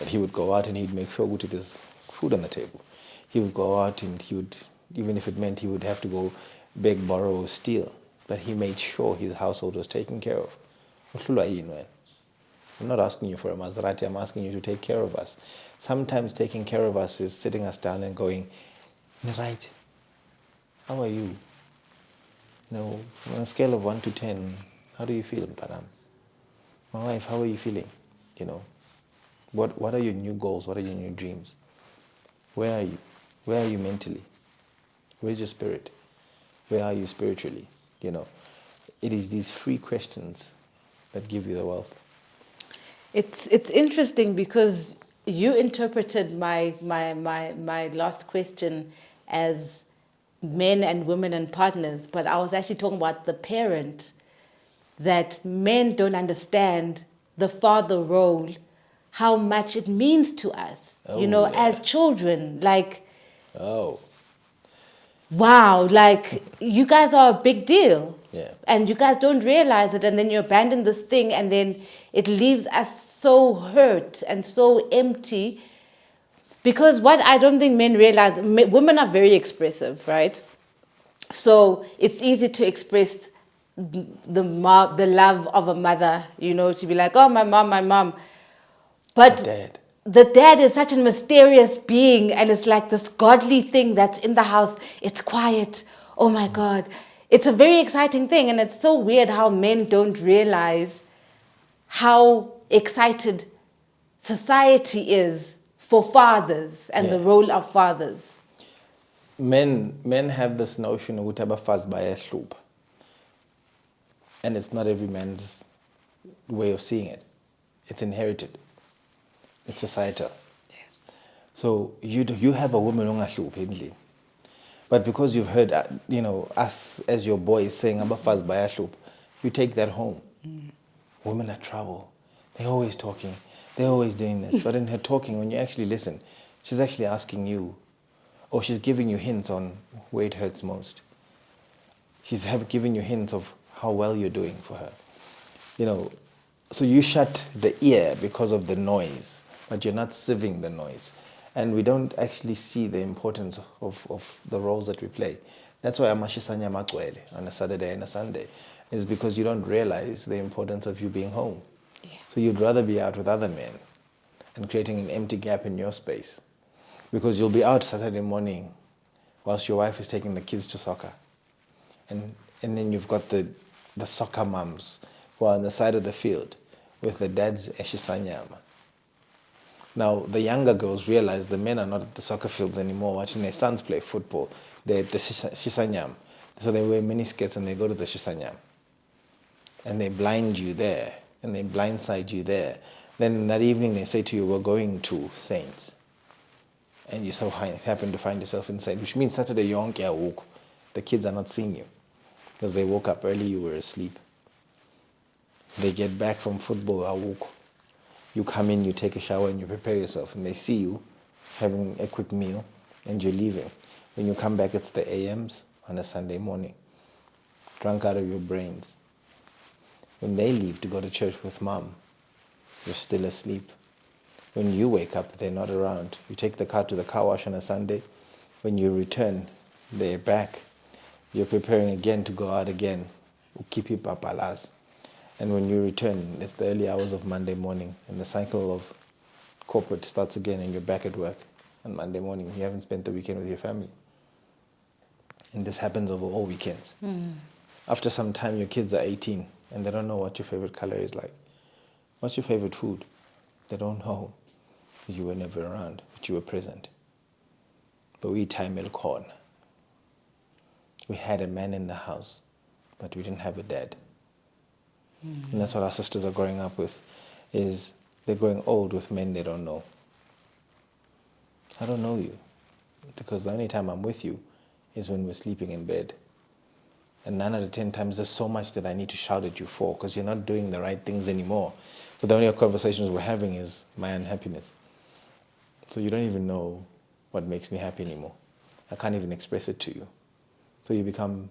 But he would go out and he'd make sure there's food on the table. He would go out and he would, even if it meant he would have to go beg, borrow, or steal, but he made sure his household was taken care of. I'm not asking you for a Maserati, I'm asking you to take care of us. Sometimes taking care of us is sitting us down and going, right, how are you? On a scale of 1 to 10, how do you feel, Padam? My wife, how are you feeling? What are your new goals? What are your new dreams? Where are you? Where are you mentally? Where's your spirit? Where are you spiritually? It is these three questions that give you the wealth. It's interesting because you interpreted my last question as men and women and partners, but I was actually talking about the parent, that men don't understand the father role, how much it means to us, as children. Like, oh, wow, like you guys are a big deal. Yeah. And you guys don't realize it, and then you abandon this thing, and then it leaves us so hurt and so empty. Because what I don't think men realize, women are very expressive, right? So it's easy to express the love of a mother, to be like, oh, my mom. But Dad. the dad is such a mysterious being, and it's like this godly thing that's in the house. It's quiet. Oh my God. It's a very exciting thing. And it's so weird how men don't realize how excited society is for fathers and the role of fathers. Men have this notion of abafazi bayahlupha. And it's not every man's way of seeing it. It's inherited. It's societal. Yes. So you have a woman ongahluphi endlini. But because you've heard, us as your boys saying, abafazi bayahlupha, you take that home. Women are trouble. They're always talking. They're always doing this. But in her talking, when you actually listen, she's actually asking you, or she's giving you hints on where it hurts most. She's giving you hints of how well you're doing for her. So you shut the ear because of the noise, but you're not sieving the noise. And we don't actually see the importance of the roles that we play. That's why amashisanya magwele on a Saturday and a Sunday is because you don't realize the importance of you being home. Yeah. So you'd rather be out with other men and creating an empty gap in your space. Because you'll be out Saturday morning whilst your wife is taking the kids to soccer. And then you've got the soccer mums who are on the side of the field with the dad's eshisanyama. Now, the younger girls realize the men are not at the soccer fields anymore watching their sons play football. They're at the shisanyam. So they wear miniskirts and they go to the shisanyam. And they blind you there. And they blindside you there. Then that evening they say to you, we're going to Saints. And you so happen to find yourself inside, which means Saturday you won't get walk. The kids are not seeing you. Because they woke up early, you were asleep. They get back from football, I walk. You come in, you take a shower, and you prepare yourself, and they see you having a quick meal, and you're leaving. When you come back, it's the AMs on a Sunday morning, drunk out of your brains. When they leave to go to church with mom, you're still asleep. When you wake up, they're not around. You take the car to the car wash on a Sunday. When you return, they're back. You're preparing again to go out again. Keep you papalas. And when you return, it's the early hours of Monday morning, and the cycle of corporate starts again, and you're back at work on Monday morning. You haven't spent the weekend with your family. And this happens over all weekends. After some time, your kids are 18, and they don't know what your favorite color is like. What's your favorite food? They don't know. You were never around, but you were present. But we time el corn. We had a man in the house, but we didn't have a dad. And that's what our sisters are growing up with, is they're growing old with men they don't know. I don't know you, because the only time I'm with you is when we're sleeping in bed. And 9 out of 10 times there's so much that I need to shout at you for, because you're not doing the right things anymore. So the only conversations we're having is my unhappiness. So you don't even know what makes me happy anymore. I can't even express it to you. So you become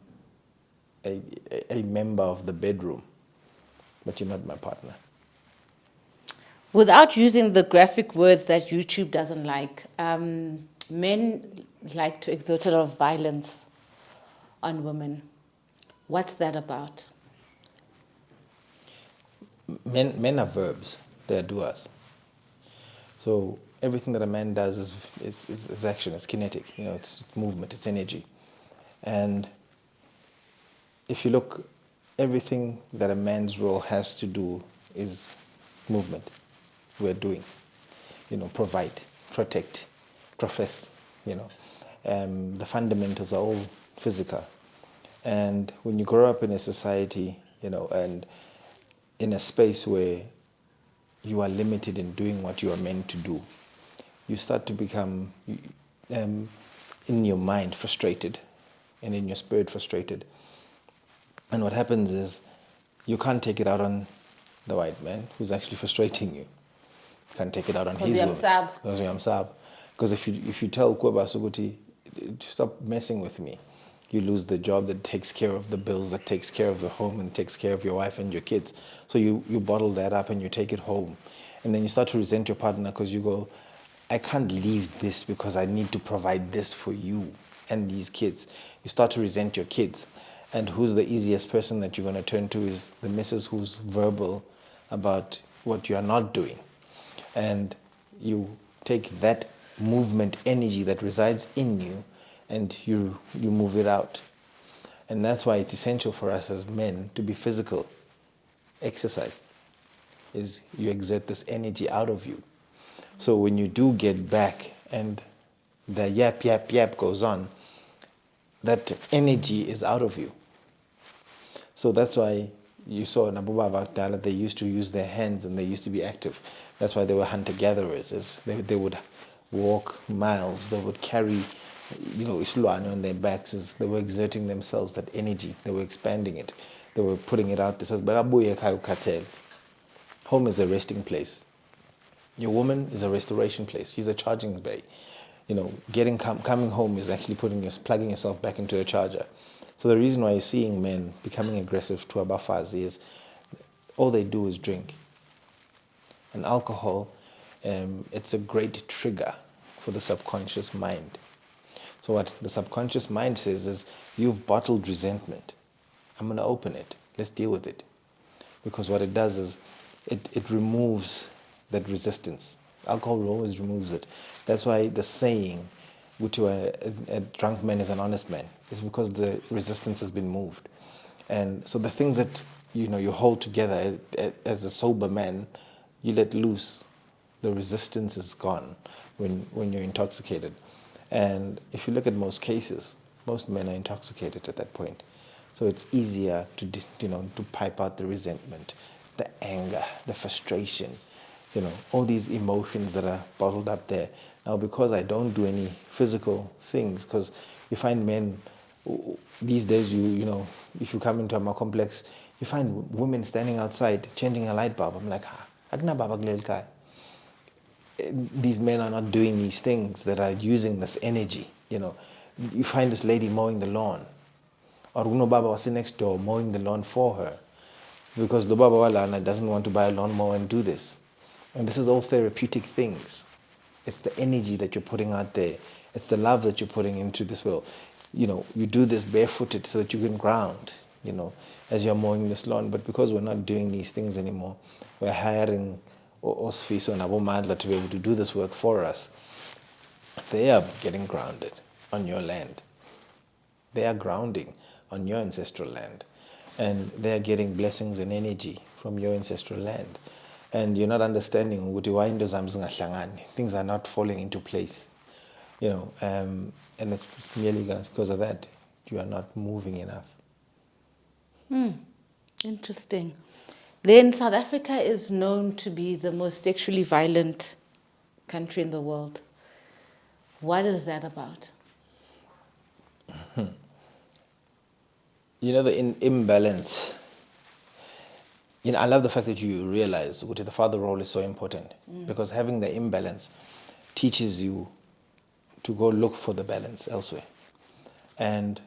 a member of the bedroom, but you're not my partner. Without using the graphic words that YouTube doesn't like, men like to exert a lot of violence on women. What's that about? Men are verbs, they're doers. So everything that a man does is action, it's kinetic, it's movement, it's energy. And if you look, everything that a man's role has to do is movement. We're doing, provide, protect, profess, the fundamentals are all physical. And when you grow up in a society, and in a space where you are limited in doing what you are meant to do, you start to become, in your mind, frustrated, and in your spirit, frustrated. And what happens is you can't take it out on the white man who's actually frustrating you. You can't take it out on his woman. Because you're Msab. Because if you tell Kweba Suguti, stop messing with me, you lose the job that takes care of the bills, that takes care of the home, and takes care of your wife and your kids. So you bottle that up and you take it home. And then you start to resent your partner because you go, I can't leave this because I need to provide this for you and these kids. You start to resent your kids. And who's the easiest person that you're going to turn to is the missus who's verbal about what you are not doing. And you take that movement energy that resides in you and you move it out. And that's why it's essential for us as men to be physical. Exercise is you exert this energy out of you. So when you do get back and the yap, yap, yap goes on, that energy is out of you. So that's why you saw in Abubaba Dladla, they used to use their hands and they used to be active. That's why they were hunter-gatherers. They would walk miles, they would carry, isulwane on their backs. They were exerting themselves, that energy, they were expanding it. They were putting it out there. Home is a resting place. Your woman is a restoration place. She's a charging bay. Coming home is actually plugging yourself back into a charger. So the reason why you're seeing men becoming aggressive to abafazi is all they do is drink. And alcohol, it's a great trigger for the subconscious mind. So what the subconscious mind says is, you've bottled resentment. I'm going to open it. Let's deal with it. Because what it does is it removes that resistance. Alcohol always removes it. That's why the saying, which a drunk man is an honest man, is because the resistance has been moved. And so the things that you hold together as a sober man, you let loose. The resistance is gone when you're intoxicated. And if you look at most cases, most men are intoxicated at that point. So it's easier to pipe out the resentment, the anger, the frustration, all these emotions that are bottled up there. Now, because I don't do any physical things, because you find men these days, if you come into a complex, you find women standing outside changing a light bulb. I'm like, these men are not doing these things that are using this energy. You find this lady mowing the lawn, or Uno Baba was next door mowing the lawn for her, because the Baba Walana doesn't want to buy a lawnmower and do this. And this is all therapeutic things. It's the energy that you're putting out there. It's the love that you're putting into this world. You do this barefooted so that you can ground, as you're mowing this lawn. But because we're not doing these things anymore, we're hiring Osfiso and Abu Madla to be able to do this work for us. They are getting grounded on your land. They are grounding on your ancestral land. And they are getting blessings and energy from your ancestral land. And you're not understanding things are not falling into place. And it's merely because of that. You are not moving enough. Interesting. Then South Africa is known to be the most sexually violent country in the world. What is that about? The imbalance. I love the fact that you realize the father role is so important, because having the imbalance teaches you to go look for the balance elsewhere. And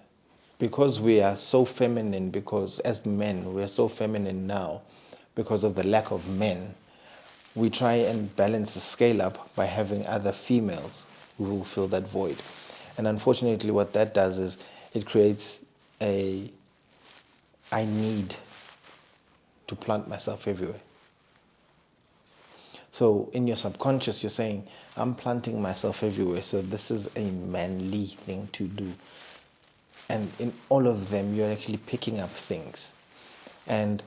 because we are so feminine, because as men we are so feminine now because of the lack of men, we try and balance the scale up by having other females who will fill that void. And unfortunately, what that does is it creates I need to plant myself everywhere. So in your subconscious, you're saying, I'm planting myself everywhere, so this is a manly thing to do. And in all of them, you're actually picking up things. And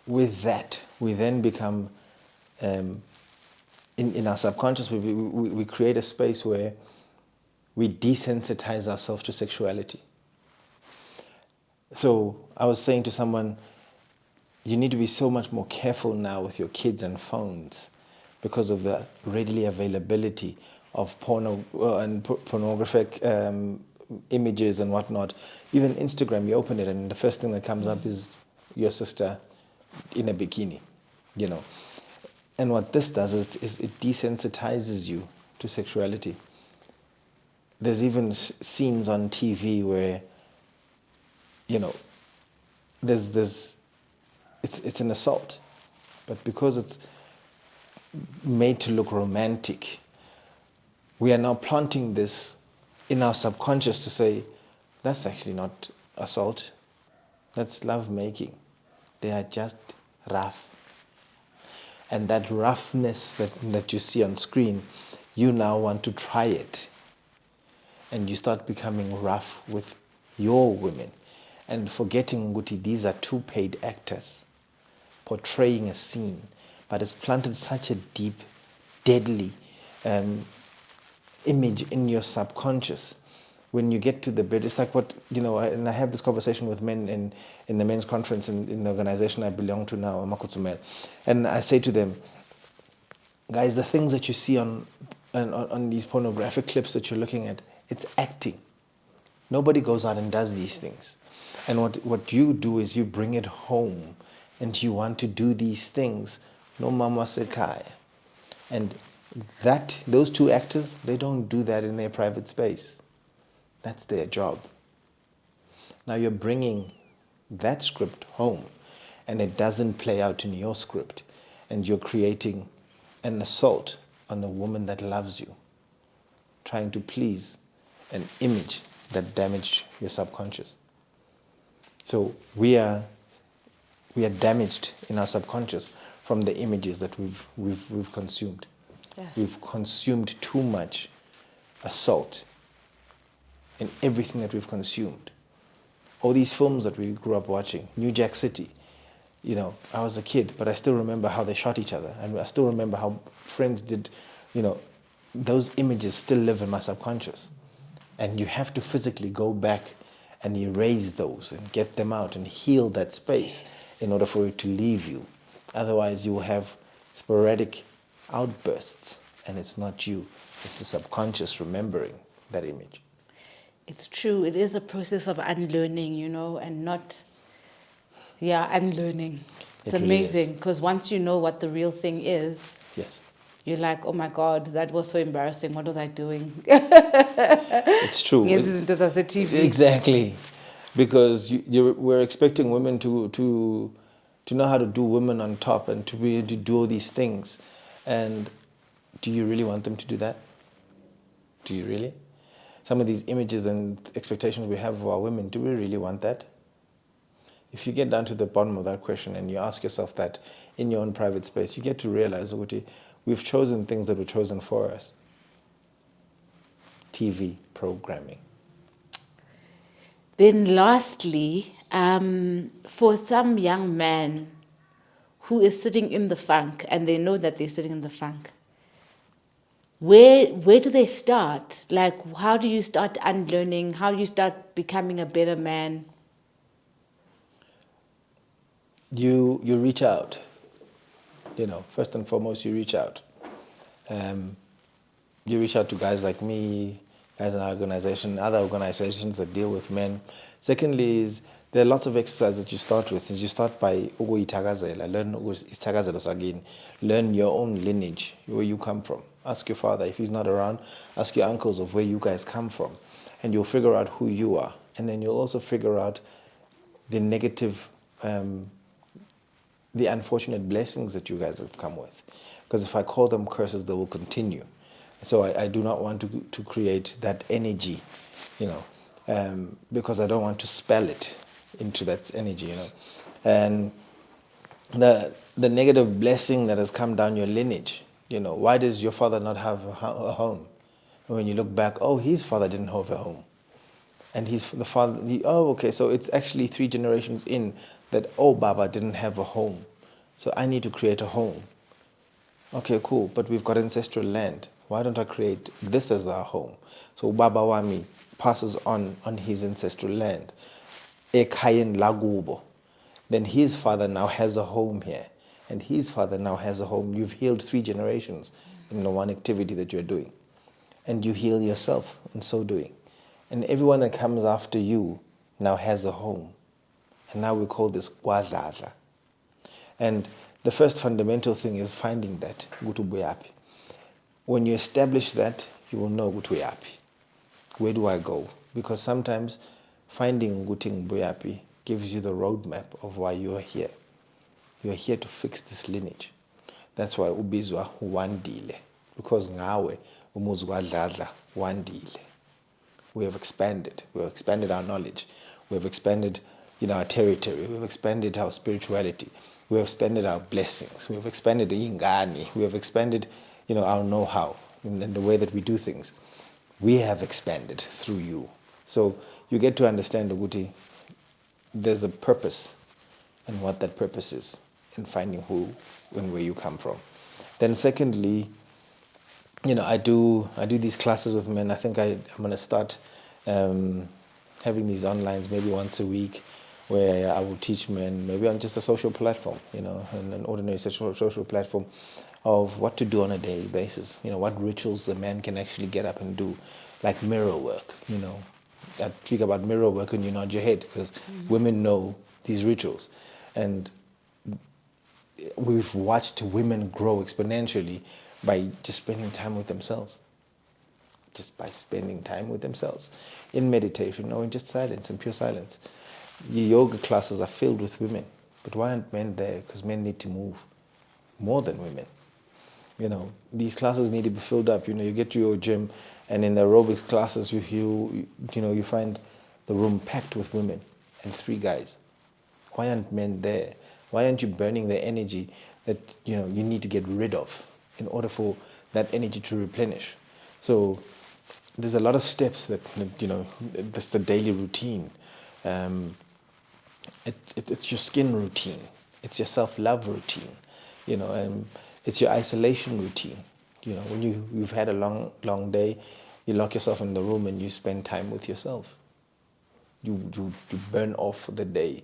with that, we then become, in our subconscious, we create a space where we desensitize ourselves to sexuality. So I was saying to someone, you need to be so much more careful now with your kids and phones because of the readily availability of pornographic images and whatnot. Even Instagram, you open it and the first thing that comes up is your sister in a bikini, you know. And what this does is it desensitizes you to sexuality. There's even scenes on TV where, you know, it's an assault, but because it's made to look romantic, we are now planting this in our subconscious to say, that's actually not assault, that's love making. They are just rough. And that roughness that you see on screen, you now want to try it. And you start becoming rough with your women and forgetting, Nguti, these are two paid actors portraying a scene, but it's planted such a deep, deadly image in your subconscious. When you get to the bed, it's like what, you know, and I have this conversation with men in the men's conference in the organization I belong to now, Makutsumel, and I say to them, guys, the things that you see on these pornographic clips that you're looking at, it's acting. Nobody goes out and does these things. And what you do is you bring it home and you want to do these things. No mama sekai. And those two actors, they don't do that in their private space. That's their job. Now you're bringing that script home and it doesn't play out in your script. And you're creating an assault on the woman that loves you, trying to please an image that damaged your subconscious. So we are damaged in our subconscious from the images that we've consumed. Yes. We've consumed too much assault in everything that we've consumed. All these films that we grew up watching, New Jack City, you know, I was a kid, but I still remember how they shot each other. And I still remember how friends did, you know, those images still live in my subconscious. And you have to physically go back and erase those and get them out and heal that space in order for it to leave you. Otherwise, you will have sporadic outbursts, and it's not you. It's the subconscious remembering that image. It's true. It is a process of unlearning, you know, and not, unlearning. It's It really amazing is. because once you know what the real thing is, Yes. you're like, oh my God, that was so embarrassing. What was I doing? It's true. Yes, into the TV. Exactly. Because we're expecting women to know how to do women on top and to be able to do all these things. And do you really want them to do that? Do you really? Some of these images and expectations we have of our women, do we really want that? If you get down to the bottom of that question and you ask yourself that in your own private space, you get to realize, Uguti, we've chosen things that were chosen for us. TV programming. Then lastly, for some young man who is sitting in the funk and they know that they're sitting in the funk, where do they start? Like, how do you start unlearning? How do you start becoming a better man? You reach out. You know, first and foremost, you reach out. You reach out to guys like me, guys in our organization, other organizations that deal with men. Secondly is there are lots of exercises that you start with. You start by Isithakazelo, learn Isithakazelo again. Learn your own lineage, where you come from. Ask your father, if he's not around, ask your uncles of where you guys come from. And you'll figure out who you are. And then you'll also figure out the negative the unfortunate blessings that you guys have come with. Because if I call them curses, they will continue. So I do not want to create that energy, because I don't want to spell it into that energy, And the negative blessing that has come down your lineage, why does your father not have a home? And when you look back, oh, his father didn't have a home. And he's the father, okay, so it's actually 3 generations in that, oh, Baba didn't have a home. So I need to create a home. Okay, cool, but we've got ancestral land. Why don't I create this as our home? So Baba Wami passes on his ancestral land. Ekhayen Lagubo. Then his father now has a home here. And his father now has a home. You've healed 3 generations in the one activity that you're doing. And you heal yourself in so doing. And everyone that comes after you now has a home. And now we call this Dladla. And the first fundamental thing is finding that, ukuthi ubuyaphi. When you establish that, you will know ukuthi uyaphi. Where do I go? Because sometimes finding ukuthi ngibuyaphi gives you the roadmap of why you are here. You are here to fix this lineage. That's why ubizwa Wandile. Because ngawe umuzi kaDladla Wandile. We have expanded. We have expanded our knowledge. We have expanded, our territory. We have expanded our spirituality. We have expanded our blessings. We have expanded ingani. We have expanded, our know-how and the way that we do things. We have expanded through you. So you get to understand, Uguti, there's a purpose and what that purpose is in finding who and where you come from. Then secondly, I do these classes with men. I think I'm going to start having these onlines maybe once a week where I will teach men, maybe on just a social platform, an ordinary social platform of what to do on a daily basis, what rituals a man can actually get up and do, like mirror work, I speak about mirror work and you nod your head because women know these rituals. And we've watched women grow exponentially by just spending time with themselves. Just by spending time with themselves in meditation or in just silence, in pure silence. Your yoga classes are filled with women, but why aren't men there? Because men need to move more than women. These classes need to be filled up. You get to your gym, and in the aerobics classes, you find the room packed with women and 3 guys. Why aren't men there? Why aren't you burning the energy that you need to get rid of in order for that energy to replenish? So there's a lot of steps that that's the daily routine. It's your skin routine. It's your self-love routine. It's your isolation routine. When you've had a long day, you lock yourself in the room and you spend time with yourself. You burn off the day.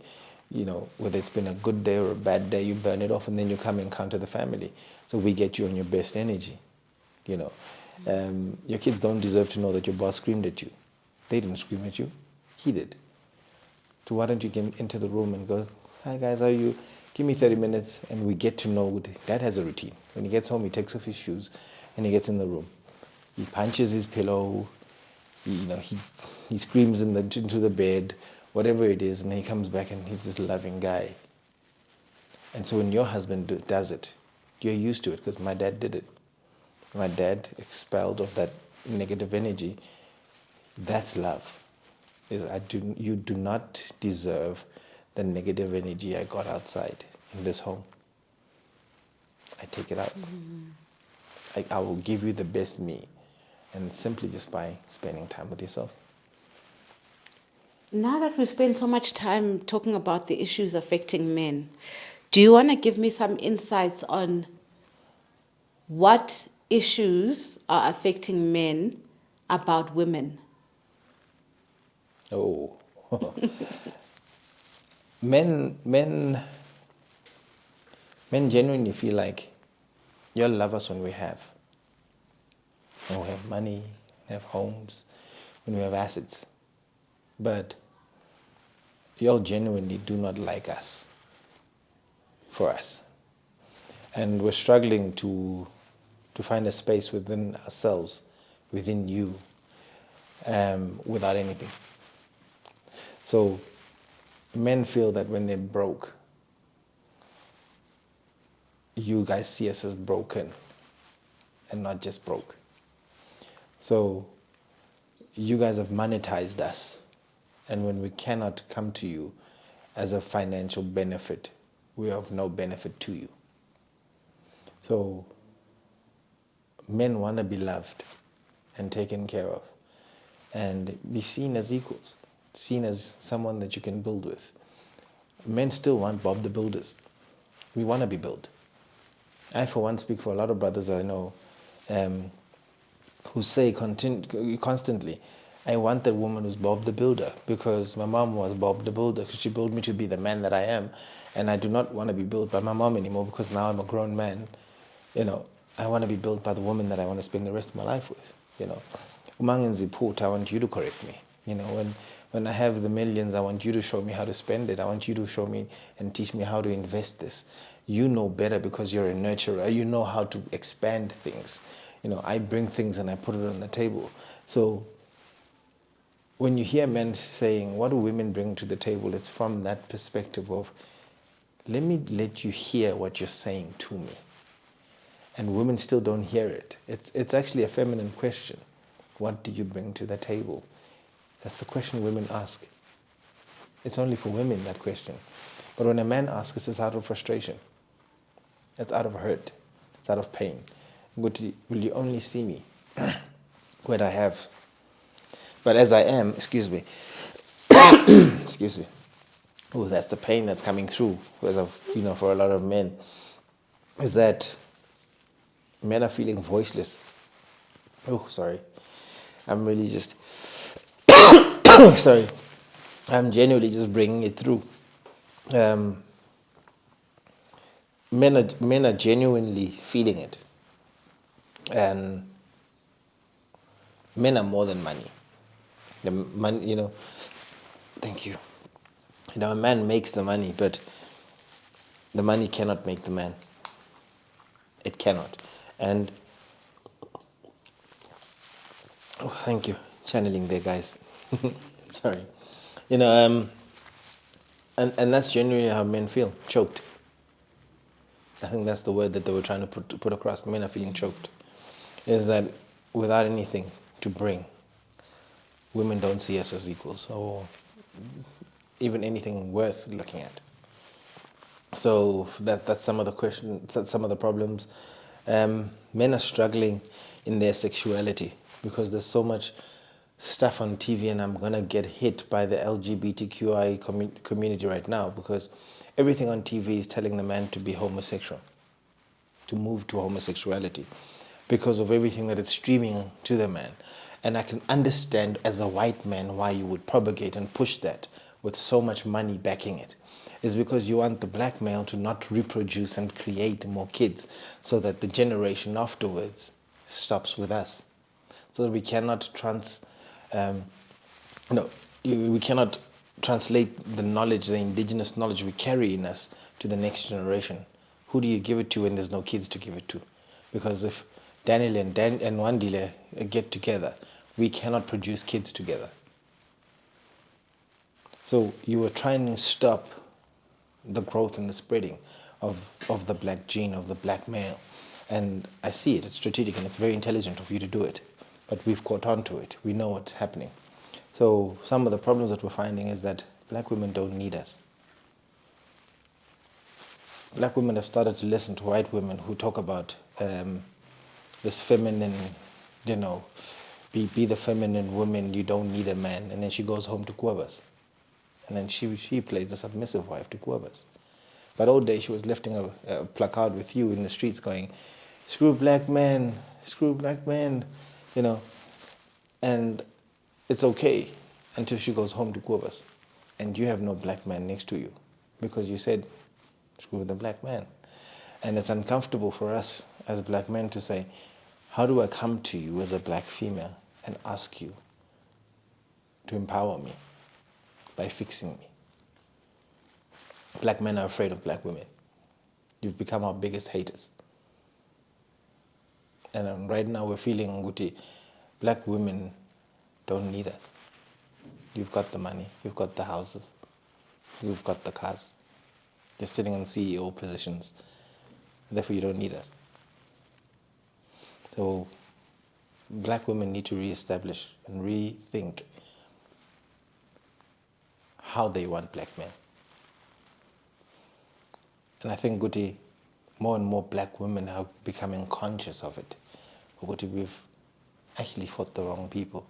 Whether it's been a good day or a bad day, you burn it off and then you come and encounter the family. So we get you on your best energy. Your kids don't deserve to know that your boss screamed at you. They didn't scream at you. He did. So why don't you get into the room and go, hi guys, how are you? Give me 30 minutes and we get to know. Dad has a routine. When he gets home, he takes off his shoes and he gets in the room. He punches his pillow. He screams into the bed, whatever it is, and then he comes back and he's this loving guy. And so when your husband does it, you're used to it because my dad did it. My dad expelled of that negative energy. That's love. You do not deserve the negative energy I got outside in this home. I take it out. I will give you the best me, and simply just by spending time with yourself. Now that we spend so much time talking about the issues affecting men, do you want to give me some insights on what issues are affecting men about women? Oh. Men genuinely feel like you'll love us when we have. When we have money, have homes, when we have assets. But y'all genuinely do not like us for us. And we're struggling to find a space within ourselves, within you, without anything. So men feel that when they're broke, you guys see us as broken and not just broke. So you guys have monetized us. And when we cannot come to you as a financial benefit, we are of no benefit to you. So men want to be loved and taken care of and be seen as equals, seen as someone that you can build with. Men still want Bob the Builders. We want to be built. I, for one, speak for a lot of brothers I know who say constantly, I want that woman who's Bob the Builder, because my mom was Bob the Builder, because she built me to be the man that I am, and I do not want to be built by my mom anymore, because now I'm a grown man. I want to be built by the woman that I want to spend the rest of my life with. Umangenzi put, I want you to correct me. When I have the millions, I want you to show me how to spend it. I want you to show me and teach me how to invest this. You know better because you're a nurturer. You know how to expand things. I bring things and I put it on the table. So when you hear men saying, what do women bring to the table? It's from that perspective of, let me let you hear what you're saying to me. And women still don't hear it. It's actually a feminine question. What do you bring to the table? That's the question women ask. It's only for women, that question. But when a man asks, it's out of frustration. It's out of hurt. It's out of pain. Will you only see me what I have? But as I am, excuse me, excuse me. Oh, that's the pain that's coming through, for a lot of men, is that men are feeling voiceless. Oh, sorry. I'm really just, sorry. I'm genuinely just bringing it through. Men are genuinely feeling it. And men are more than money. The money, thank you. A man makes the money, but the money cannot make the man. It cannot. And, oh, thank you. Channeling there, guys. Sorry. And that's genuinely how men feel, choked. I think that's the word that they were trying to put across. Men are feeling choked. Is that without anything to bring, women don't see us as equals or even anything worth looking at. So that's some of the questions, some of the problems. Men are struggling in their sexuality because there's so much stuff on TV, and I'm gonna get hit by the LGBTQI community right now because everything on TV is telling the man to be homosexual, to move to homosexuality, because of everything that it's streaming to the man. And I can understand as a white man why you would propagate and push that with so much money backing it. Is because you want the black male to not reproduce and create more kids so that the generation afterwards stops with us. So that we cannot we cannot translate the knowledge, the indigenous knowledge we carry in us to the next generation. Who do you give it to when there's no kids to give it to? Because if Daniel and Wandile get together, we cannot produce kids together. So you were trying to stop the growth and the spreading of the black gene, of the black male. And I see it, it's strategic and it's very intelligent of you to do it. But we've caught on to it. We know what's happening. So some of the problems that we're finding is that black women don't need us. Black women have started to listen to white women who talk about this feminine, be the feminine woman, you don't need a man. And then she goes home to Kuabas. And then she plays the submissive wife to Kuabas. But all day she was lifting a placard with you in the streets going, screw black men, and it's okay until she goes home to Kuabas. And you have no black man next to you because you said, screw the black man. And it's uncomfortable for us as black men to say, how do I come to you as a black female and ask you to empower me by fixing me? Black men are afraid of black women. You've become our biggest haters. And right now we're feeling, Nguti, black women don't need us. You've got the money, you've got the houses, you've got the cars. You're sitting in CEO positions. Therefore, you don't need us. So, black women need to reestablish and rethink how they want black men. And I think, Guti, more and more black women are becoming conscious of it. Guti, we've actually fought the wrong people.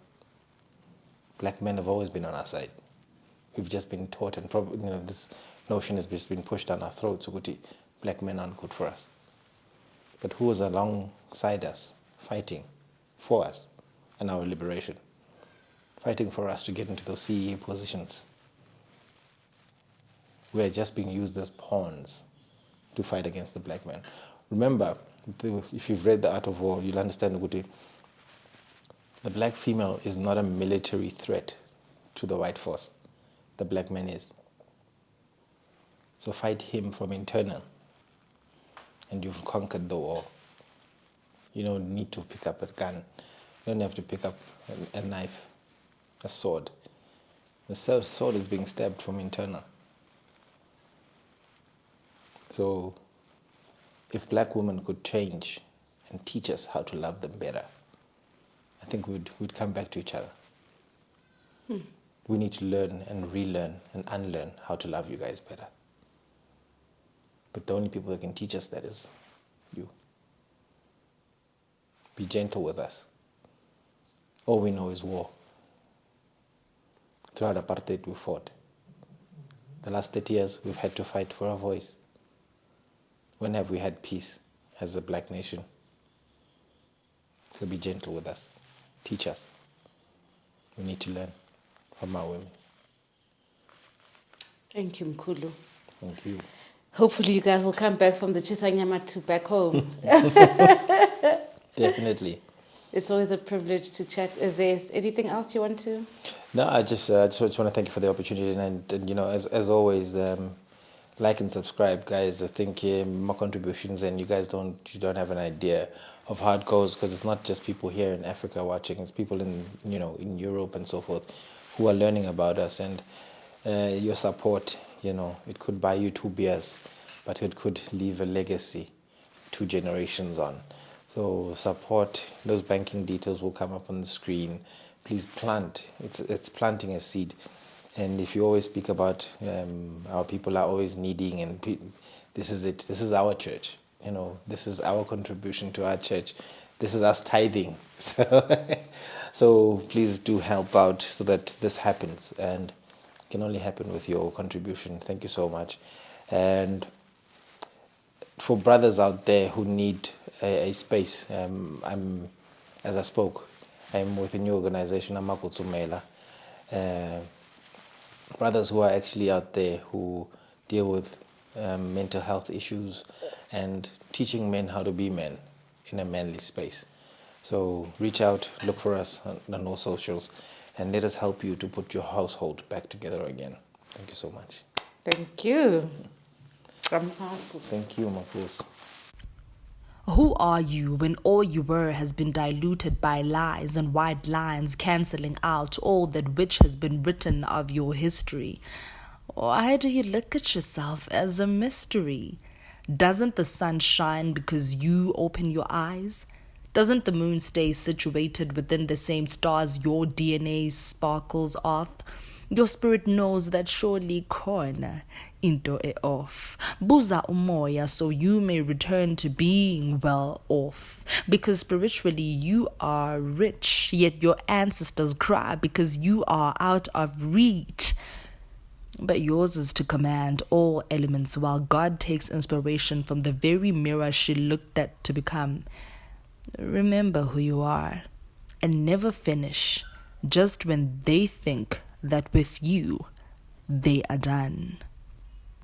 Black men have always been on our side. We've just been taught, and probably this notion has just been pushed down our throats. Guti, black men aren't good for us. But who was alongside us, fighting for us and our liberation, fighting for us to get into those CE positions? We're just being used as pawns to fight against the black man. Remember, if you've read The Art of War, you'll understand, Guti, the black female is not a military threat to the white force. The black man is. So fight him from internal, and you've conquered the war. You don't need to pick up a gun. You don't have to pick up a knife, a sword. The sword is being stabbed from internal. So if black women could change and teach us how to love them better, I think we'd come back to each other. We need to learn and relearn and unlearn how to love you guys better. But the only people that can teach us that is you. Be gentle with us. All we know is war. Throughout apartheid, we fought. The last 30 years, we've had to fight for our voice. When have we had peace as a black nation? So be gentle with us. Teach us. We need to learn from our women. Thank you, Mkulu. Thank you. Hopefully you guys will come back from the Chisanyama to back home. Definitely. It's always a privilege to chat. Is there anything else you want to? No, I just want to thank you for the opportunity, and as always, like and subscribe, guys. I think more contributions, and you don't have an idea of how it goes, because it's not just people here in Africa watching; it's people in Europe and so forth who are learning about us, and your support. It could buy you 2 beers, but it could leave a legacy 2 generations on. So support. Those banking details will come up on the screen. Please plant. It's planting a seed. And if you always speak about our people are always needing, and this is it. This is our church. This is our contribution to our church. This is us tithing. So please do help out so that this happens, and it can only happen with your contribution. Thank you so much. And for brothers out there who need a space, as I spoke, I'm with a new organization, Amakutsumela. Brothers who are actually out there who deal with mental health issues and teaching men how to be men in a manly space. So reach out, look for us on all socials, and let us help you to put your household back together again. Thank you so much. Thank you. Thank you, Mapus. Who are you when all you were has been diluted by lies and white lines cancelling out all that which has been written of your history? Why do you look at yourself as a mystery? Doesn't the sun shine because you open your eyes? Doesn't the moon stay situated within the same stars your DNA sparkles off? Your spirit knows that surely corner into it off. Buza umoya so you may return to being well off. Because spiritually you are rich, yet your ancestors cry because you are out of reach. But yours is to command all elements while God takes inspiration from the very mirror she looked at to become. Remember who you are and never finish just when they think that with you they are done.